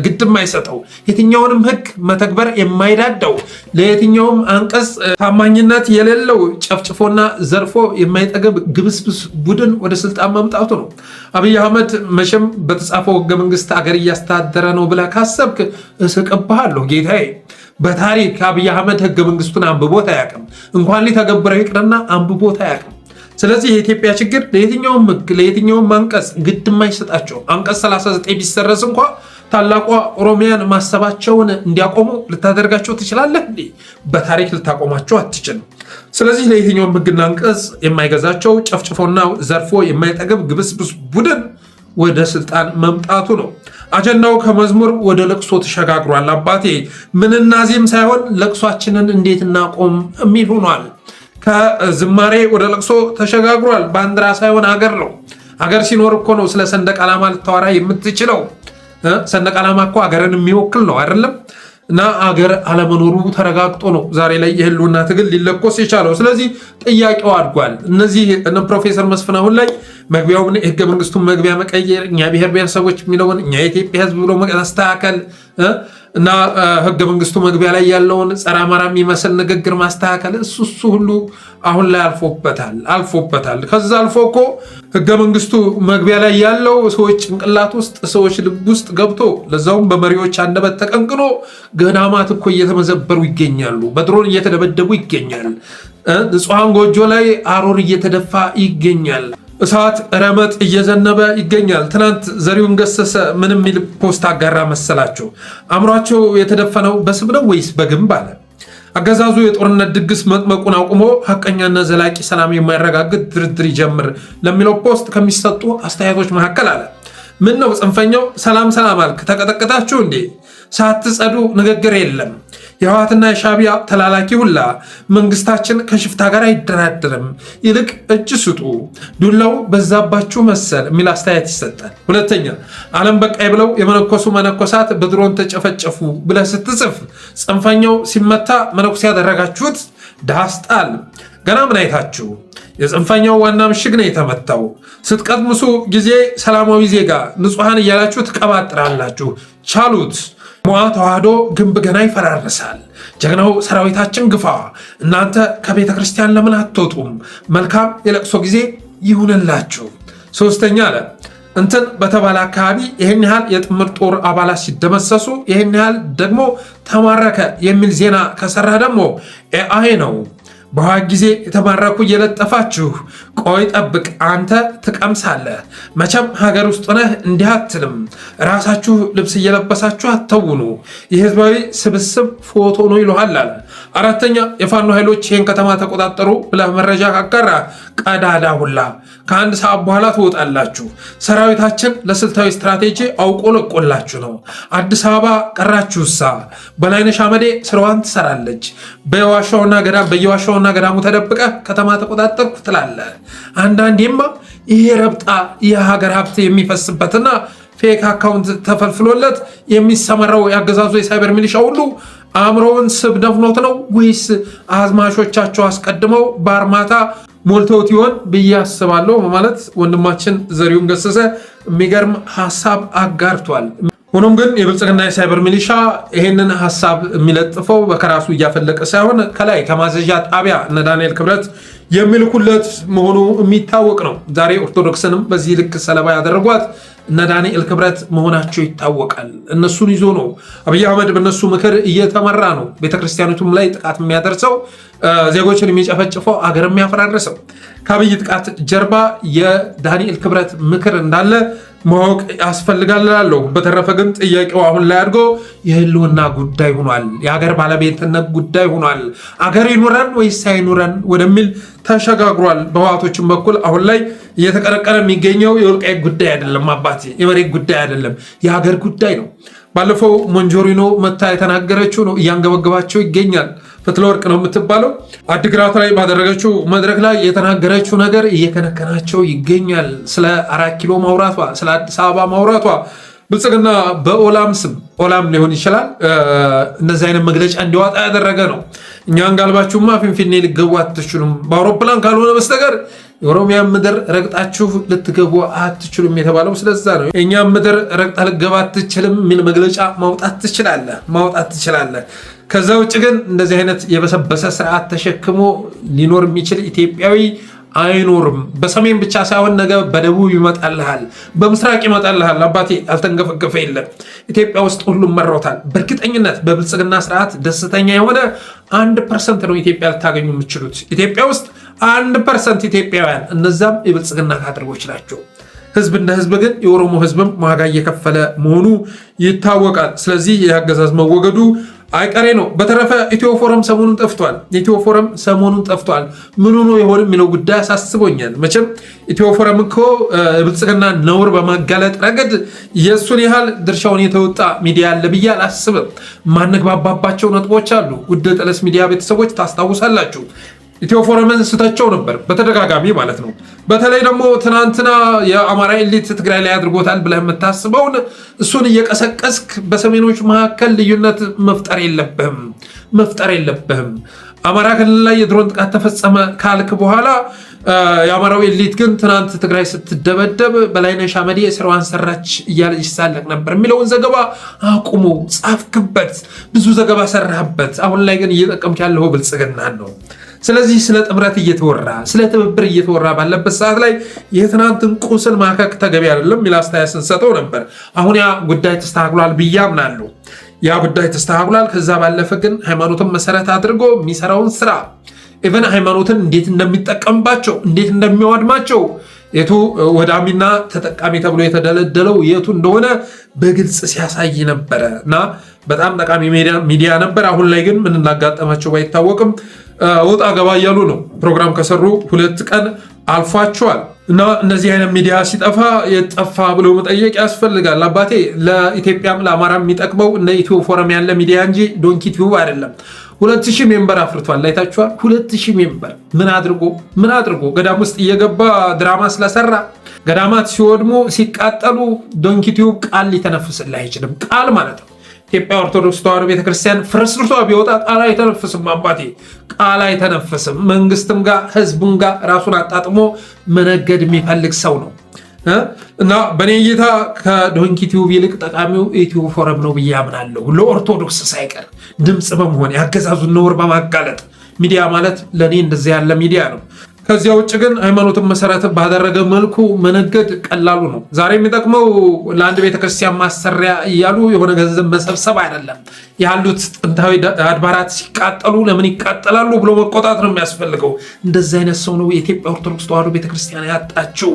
ግድም አይሰጠው፣ የትኛውንም ህግ መተግበር የማይዳዳው፣ ለየትኛውም አንቀጽ ታማኝነት የሌለው ጨፍጭፎና ዘርፎ የማይጠገብ ግብስብስ ቡድን ወደ ስልጣን መምጣቱ ነው። አብይ አህመድ መቼም በተጻፈው ህገ መንግስት አገር እያስተዳደረ ነው ብለህ ካሰብክ እስቅብሃለሁ ጌታዬ። በታሪክ አብይ አህመድ ህገ መንግስቱን አንብቦት አያውቅም። እንኳን ሊተገብረው ይቅርና አንብቦት አያውቅም። ስለዚህ የኢትዮጵያ ችግር ለየትኛውም ህግ ለየትኛውም አንቀጽ ግድ የማይሰጣቸው አንቀጽ 39 ቢሰረዝ እንኳ ታላቋ ኦሮሚያን ማሰባቸውን እንዲያቆሙ ልታደርጋቸው ትችላለህ እንዴ? በታሪክ ልታቆማቸው አትችልም። ስለዚህ ለየትኛውም ህግና አንቀጽ የማይገዛቸው ጨፍጭፎና ዘርፎ የማይጠገብ ግብስብስ ቡድን ወደ ስልጣን መምጣቱ ነው። አጀንዳው ከመዝሙር ወደ ለቅሶ ተሸጋግሯል። አባቴ ምንናዚም ሳይሆን ለቅሷችንን እንዴት እናቆም የሚል ሆኗል። ከዝማሬ ወደ ለቅሶ ተሸጋግሯል። ባንዲራ ሳይሆን አገር ነው። አገር ሲኖር እኮ ነው ስለ ሰንደቅ ዓላማ ልታወራ የምትችለው። ሰንደቅ ዓላማ እኮ አገርን የሚወክል ነው አይደለም? እና አገር አለመኖሩ ተረጋግጦ ነው ዛሬ ላይ የህልውና ትግል ሊለኮስ የቻለው። ስለዚህ ጥያቄው አድጓል። እነዚህ ፕሮፌሰር መስፍን አሁን ላይ መግቢያውን ህገ መንግስቱን መግቢያ መቀየር፣ እኛ ብሔር ብሔረሰቦች የሚለውን እኛ የኢትዮጵያ ህዝብ ብሎ ማስተካከል እና ህገ መንግስቱ መግቢያ ላይ ያለውን ጸረ አማራ የሚመስል ንግግር ማስተካከል እሱ ሁሉ አሁን ላይ አልፎበታል። ከዛ አልፎ እኮ ህገ መንግስቱ መግቢያ ላይ ያለው ሰዎች ጭንቅላት ውስጥ ሰዎች ልብ ውስጥ ገብቶ ለዛውም በመሪዎች አንደበት ተቀንቅኖ ገዳማት እኮ እየተመዘበሩ ይገኛሉ። በድሮን እየተደበደቡ ይገኛል። ንጹሐን ጎጆ ላይ አሮር እየተደፋ ይገኛል። እሳት ረመጥ እየዘነበ ይገኛል። ትናንት ዘሪሁን ገሰሰ ምን የሚል ፖስት አጋራ መሰላቸው? አእምሯቸው የተደፈነው በስም ነው ወይስ በግንብ አለ። አገዛዙ የጦርነት ድግስ መጥመቁን አቁሞ ሀቀኛና ዘላቂ ሰላም የማያረጋግጥ ድርድር ይጀምር ለሚለው ፖስት ከሚሰጡ አስተያየቶች መካከል አለ። ምን ነው ጽንፈኛው ሰላም አልክ? ተቀጠቀጣችሁ እንዴ? ሳትጸዱ ንግግር የለም። የህወሓትና የሻዕቢያ ተላላኪ ሁላ መንግስታችን ከሽፍታ ጋር አይደራደርም፣ ይልቅ እጅ ስጡ፣ ዱላው በዛባችሁ መሰል የሚል አስተያየት ይሰጣል። ሁለተኛ ዓለም በቃይ ብለው የመነኮሱ መነኮሳት በድሮን ተጨፈጨፉ ብለህ ስትጽፍ ጽንፈኛው ሲመታ መነኮስ ያደረጋችሁት ዳስጣል ገና ምን አይታችሁ? የጽንፈኛው ዋና ምሽግ ነው የተመታው። ስትቀጥምሱ ጊዜ ሰላማዊ ዜጋ ንጹሐን እያላችሁ ትቀባጥራላችሁ። ቻሉት። ሞዓ ተዋህዶ ግንብ ገና ይፈራርሳል። ጀግናው ሰራዊታችን ግፋ። እናንተ ከቤተ ክርስቲያን ለምን አትወጡም? መልካም የለቅሶ ጊዜ ይሁንላችሁ። ሶስተኛ አለ እንትን በተባለ አካባቢ ይህን ያህል የጥምር ጦር አባላት ሲደመሰሱ ይህን ያህል ደግሞ ተማረከ የሚል ዜና ከሰራ ደግሞ ኤአይ ነው። በኋላ ጊዜ የተማረኩ እየለጠፋችሁ ቆይ ጠብቅ አንተ ትቀምሳለህ። መቼም ሀገር ውስጥ ሆነህ እንዲህ አትልም። ራሳችሁ ልብስ እየለበሳችሁ አተውኑ። የህዝባዊ ስብስብ ፎቶ ነው ይለሃል አለ። አራተኛ የፋኖ ኃይሎች ይህን ከተማ ተቆጣጠሩ ብለህ መረጃ ካጋራ ቀዳዳ ሁላ ከአንድ ሰዓት በኋላ ትወጣላችሁ። ሰራዊታችን ለስልታዊ ስትራቴጂ አውቆ ለቆላችሁ ነው። አዲስ አበባ ቀራችሁሳ። በላይነሽ አመዴ ስራዋን ትሰራለች። በየዋሻውና ገዳሙ ተደብቀ ከተማ ተቆጣጠርኩ ትላለህ። አንዳንዴማ ይሄ ረብጣ የሀገር ሀብት የሚፈስበትና ፌክ አካውንት ተፈልፍሎለት የሚሰመራው ያገዛዙ የሳይበር ሚሊሻ ሁሉ አእምሮውን ስብ ደፍኖት ነው ወይስ አዝማሾቻቸው አስቀድመው በአርማታ ሞልተውት ይሆን ብዬ አስባለሁ በማለት ወንድማችን ዘሪሁን ገሰሰ የሚገርም ሀሳብ አጋርቷል። ሆኖም ግን የብልጽግና የሳይበር ሚሊሻ ይህንን ሀሳብ የሚለጥፈው ከራሱ እያፈለቀ ሳይሆን ከላይ ከማዘዣ ጣቢያ እነ ዳንኤል ክብረት የሚልኩለት መሆኑ የሚታወቅ ነው። ዛሬ ኦርቶዶክስንም በዚህ ልክ ሰለባ ያደረጓት እነ ዳንኤል ክብረት መሆናቸው ይታወቃል። እነሱን ይዞ ነው አብይ አህመድ በእነሱ ምክር እየተመራ ነው ቤተክርስቲያኒቱም ላይ ጥቃት የሚያደርሰው፣ ዜጎችን የሚጨፈጭፈው፣ አገር የሚያፈራርሰው። ከአብይ ጥቃት ጀርባ የዳንኤል ክብረት ምክር እንዳለ ማወቅ ያስፈልጋል እላለሁ። በተረፈ ግን ጥያቄው አሁን ላይ አድርጎ የህልውና ጉዳይ ሆኗል፣ የሀገር ባለቤትነት ጉዳይ ሆኗል። አገር ይኑረን ወይስ አይኑረን ወደሚል ተሸጋግሯል። በህወሓቶችም በኩል አሁን ላይ እየተቀረቀረ የሚገኘው የወልቃይት ጉዳይ አይደለም፣ አባቴ የመሬት ጉዳይ አይደለም፣ የሀገር ጉዳይ ነው። ባለፈው ሞንጆሪኖ መታ የተናገረችው ነው እያንገበገባቸው ይገኛል። ፍትለወርቅ ነው የምትባለው አዲግራት ላይ ባደረገችው መድረክ ላይ የተናገረችው ነገር እየከነከናቸው ይገኛል። ስለ 4 ኪሎ ማውራቷ፣ ስለ አዲስ አበባ ማውራቷ ብልጽግና በኦላም ስም ኦላም ሊሆን ይችላል እነዚህ አይነት መግለጫ እንዲወጣ ያደረገ ነው። እኛን ጋልባችሁማ ፊንፊኔ ልትገቡ አትችሉም፣ በአውሮፕላን ካልሆነ በስተቀር የኦሮሚያ ምድር ረግጣችሁ ልትገቡ አትችሉም የተባለው ስለዛ ነው። የእኛ ምድር ረግጣ ልትገባ አትችልም የሚል መግለጫ ማውጣት ትችላለህ። ከዛ ውጭ ግን እንደዚህ አይነት የበሰበሰ ስርዓት ተሸክሞ ሊኖር የሚችል ኢትዮጵያዊ አይኖርም። በሰሜን ብቻ ሳይሆን ነገ በደቡብ ይመጣልሃል፣ በምስራቅ ይመጣልሃል። አባቴ አልተንገፈገፈ የለም። ኢትዮጵያ ውስጥ ሁሉም መሮታል። በእርግጠኝነት በብልጽግና ስርዓት ደስተኛ የሆነ 1% ነው ኢትዮጵያ ልታገኙ የምችሉት። ኢትዮጵያ ውስጥ 1% ኢትዮጵያውያን፣ እነዛም የብልጽግና ካድሬዎች ናቸው። ህዝብ እንደ ህዝብ ግን የኦሮሞ ህዝብም ዋጋ እየከፈለ መሆኑ ይታወቃል። ስለዚህ የአገዛዝ መወገዱ አይቀሬ ነው። በተረፈ ኢትዮ ፎረም ሰሞኑን ጠፍቷል። ምን ሆኖ ይሆን የሚለው ጉዳይ አሳስቦኛል። መቼም ኢትዮ ፎረም እኮ ብልጽግና ነውር በማጋለጥ ረገድ የእሱን ያህል ድርሻውን የተወጣ ሚዲያ አለ ብዬ አላስብም። ማንግባባባቸው ነጥቦች አሉ። ውድ ጠለስ ሚዲያ ቤተሰቦች ታስታውሳላችሁ። ኢትዮ ፎረምን ስተቸው ነበር በተደጋጋሚ ማለት ነው። በተለይ ደግሞ ትናንትና የአማራ ኤሊት ትግራይ ላይ አድርጎታል ብለህ የምታስበውን እሱን እየቀሰቀስክ በሰሜኖች መካከል ልዩነት መፍጠር የለብህም። አማራ ክልል ላይ የድሮን ጥቃት ተፈጸመ ካልክ በኋላ የአማራው ኤሊት ግን ትናንት ትግራይ ስትደበደብ በላይነሽ አመዴ ስራዋን ሰራች እያለ ይሳለቅ ነበር የሚለውን ዘገባ አቁሙ። ጻፍክበት፣ ብዙ ዘገባ ሰራህበት። አሁን ላይ ግን እየጠቀምክ ያለው ብልጽግና ነው። ስለዚህ ስለ ጥምረት እየተወራ ስለ ትብብር እየተወራ ባለበት ሰዓት ላይ የትናንትን ቁስል ማከክ ተገቢ አይደለም የሚል አስተያየት ስንሰጠው ነበር። አሁን ያ ጉዳይ ተስተካክሏል ብዬ አምናለሁ። ከዛ ባለፈ ግን ሃይማኖትን መሰረት አድርጎ የሚሰራውን ስራ ኢቨን ሃይማኖትን እንዴት እንደሚጠቀምባቸው እንዴት እንደሚያወድማቸው የቱ ወዳሚና ተጠቃሚ ተብሎ የተደለደለው የቱ እንደሆነ በግልጽ ሲያሳይ ነበረ እና በጣም ጠቃሚ ሚዲያ ነበር። አሁን ላይ ግን ምን እናጋጠማቸው ባይታወቅም ወጣ ገባ እያሉ ነው። ፕሮግራም ከሰሩ 2 ቀን አልፏቸዋል እና እነዚህ አይነት ሚዲያ ሲጠፋ የጠፋ ብሎ መጠየቅ ያስፈልጋል። አባቴ ለኢትዮጵያም ለአማራ የሚጠቅመው እንደ ኢትዮ ፎረም ያለ ሚዲያ እንጂ ዶንኪ ቲዩብ አይደለም። 2000 ሜምበር አፍርቷል። አይታችኋል? 2000 ሜምበር ምን አድርጎ ገዳም ውስጥ እየገባ ድራማ ስለሰራ ገዳማት ሲወድሙ ሲቃጠሉ ዶንኪ ቲዩብ ቃል ሊተነፍስልህ አይችልም። ቃል ማለት ነው ኢትዮጵያ ኦርቶዶክስ ተዋሕዶ ቤተክርስቲያን ፍርስርሷ ቢወጣ ቃል አይተነፍስም። አባቴ ቃል አይተነፍስም። መንግስትም ጋር ህዝቡም ጋር ራሱን አጣጥሞ መነገድ የሚፈልግ ሰው ነው እና በእኔ እይታ ከዶንኪ ቲዩብ ይልቅ ጠቃሚው ኢትዮ ፎረም ነው ብዬ አምናለሁ። ለኦርቶዶክስ ሳይቀር ድምፅ በመሆን ያገዛዙን ነውር በማጋለጥ ሚዲያ ማለት ለእኔ እንደዚህ ያለ ሚዲያ ነው። ከዚያ ውጭ ግን ሃይማኖትን መሰረት ባደረገ መልኩ መነገድ ቀላሉ ነው። ዛሬ የሚጠቅመው ለአንድ ቤተክርስቲያን ማሰሪያ እያሉ የሆነ ገንዘብ መሰብሰብ አይደለም። ያሉት ጥንታዊ አድባራት ሲቃጠሉ ለምን ይቃጠላሉ ብሎ መቆጣት ነው የሚያስፈልገው። እንደዚህ አይነት ሰው ነው የኢትዮጵያ ኦርቶዶክስ ተዋሕዶ ቤተክርስቲያን ያጣችው።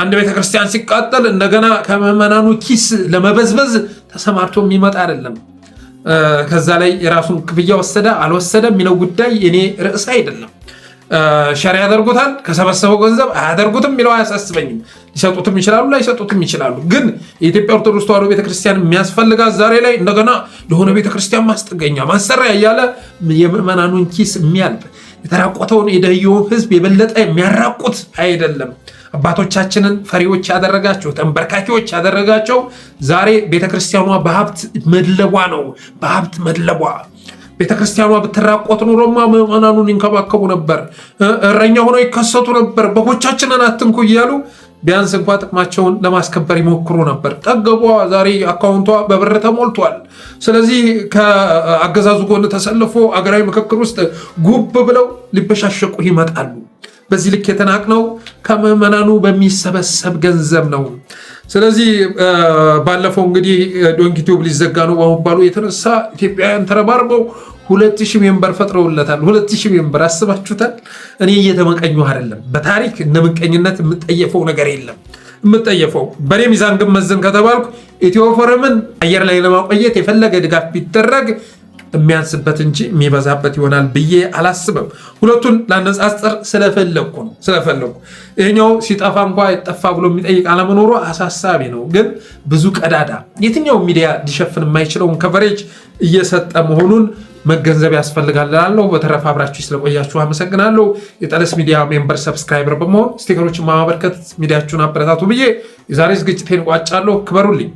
አንድ ቤተክርስቲያን ሲቃጠል እንደገና ከምዕመናኑ ኪስ ለመበዝበዝ ተሰማርቶ የሚመጣ አይደለም። ከዛ ላይ የራሱን ክፍያ ወሰደ አልወሰደ የሚለው ጉዳይ የኔ ርዕስ አይደለም። ሸር ያደርጉታል፣ ከሰበሰበው ገንዘብ አያደርጉትም የሚለው አያሳስበኝም። ሊሰጡትም ይችላሉ፣ ላይሰጡትም ይችላሉ። ግን የኢትዮጵያ ኦርቶዶክስ ተዋሕዶ ቤተክርስቲያን የሚያስፈልጋት ዛሬ ላይ እንደገና ለሆነ ቤተክርስቲያን ማስጠገኛ ማሰሪያ እያለ የምዕመናኑን ኪስ የሚያልብ የተራቆተውን የደህየውን ህዝብ የበለጠ የሚያራቁት አይደለም። አባቶቻችንን ፈሪዎች ያደረጋቸው ተንበርካኪዎች ያደረጋቸው ዛሬ ቤተክርስቲያኗ በሀብት መድለቧ ነው። በሀብት መድለቧ ቤተክርስቲያኗ ብትራቆት ኑሮማ ምዕመናኑን ይንከባከቡ ነበር፣ እረኛ ሆነው ይከሰቱ ነበር። በጎቻችንን አትንኩ እያሉ ቢያንስ እንኳ ጥቅማቸውን ለማስከበር ይሞክሩ ነበር። ጠገቧ ዛሬ አካውንቷ በብር ተሞልቷል። ስለዚህ ከአገዛዙ ጎን ተሰልፎ አገራዊ ምክክር ውስጥ ጉብ ብለው ሊበሻሸቁ ይመጣሉ። በዚህ ልክ የተናቅነው ከምዕመናኑ በሚሰበሰብ ገንዘብ ነው። ስለዚህ ባለፈው እንግዲህ ዶንኪ ቲዩብ ሊዘጋ ነው በመባሉ የተነሳ ኢትዮጵያውያን ተረባርበው 2000 ሜምበር ፈጥረውለታል። 2000 ሜምበር አስባችሁታል? እኔ እየተመቀኙ አይደለም። በታሪክ እንደ ምቀኝነት የምጠየፈው ነገር የለም። የምጠየፈው በኔ ሚዛን ግን መዘን ከተባልኩ ኢትዮ ፎረምን አየር ላይ ለማቆየት የፈለገ ድጋፍ ቢደረግ የሚያንስበት እንጂ የሚበዛበት ይሆናል ብዬ አላስብም። ሁለቱን ላነጻጽር ስለፈለኩ ነው። ይሄኛው ሲጠፋ እንኳ የጠፋ ብሎ የሚጠይቅ አለመኖሩ አሳሳቢ ነው። ግን ብዙ ቀዳዳ የትኛው ሚዲያ ሊሸፍን የማይችለውን ከቨሬጅ እየሰጠ መሆኑን መገንዘብ ያስፈልጋል እላለሁ። በተረፈ አብራችሁ ስለቆያችሁ አመሰግናለሁ። የጠለስ ሚዲያ ሜምበር ሰብስክራይበር በመሆን ስቲከሮችን ማበርከት ሚዲያችሁን አበረታቱ ብዬ የዛሬ ዝግጅቴን ቋጫለሁ። ክበሩልኝ።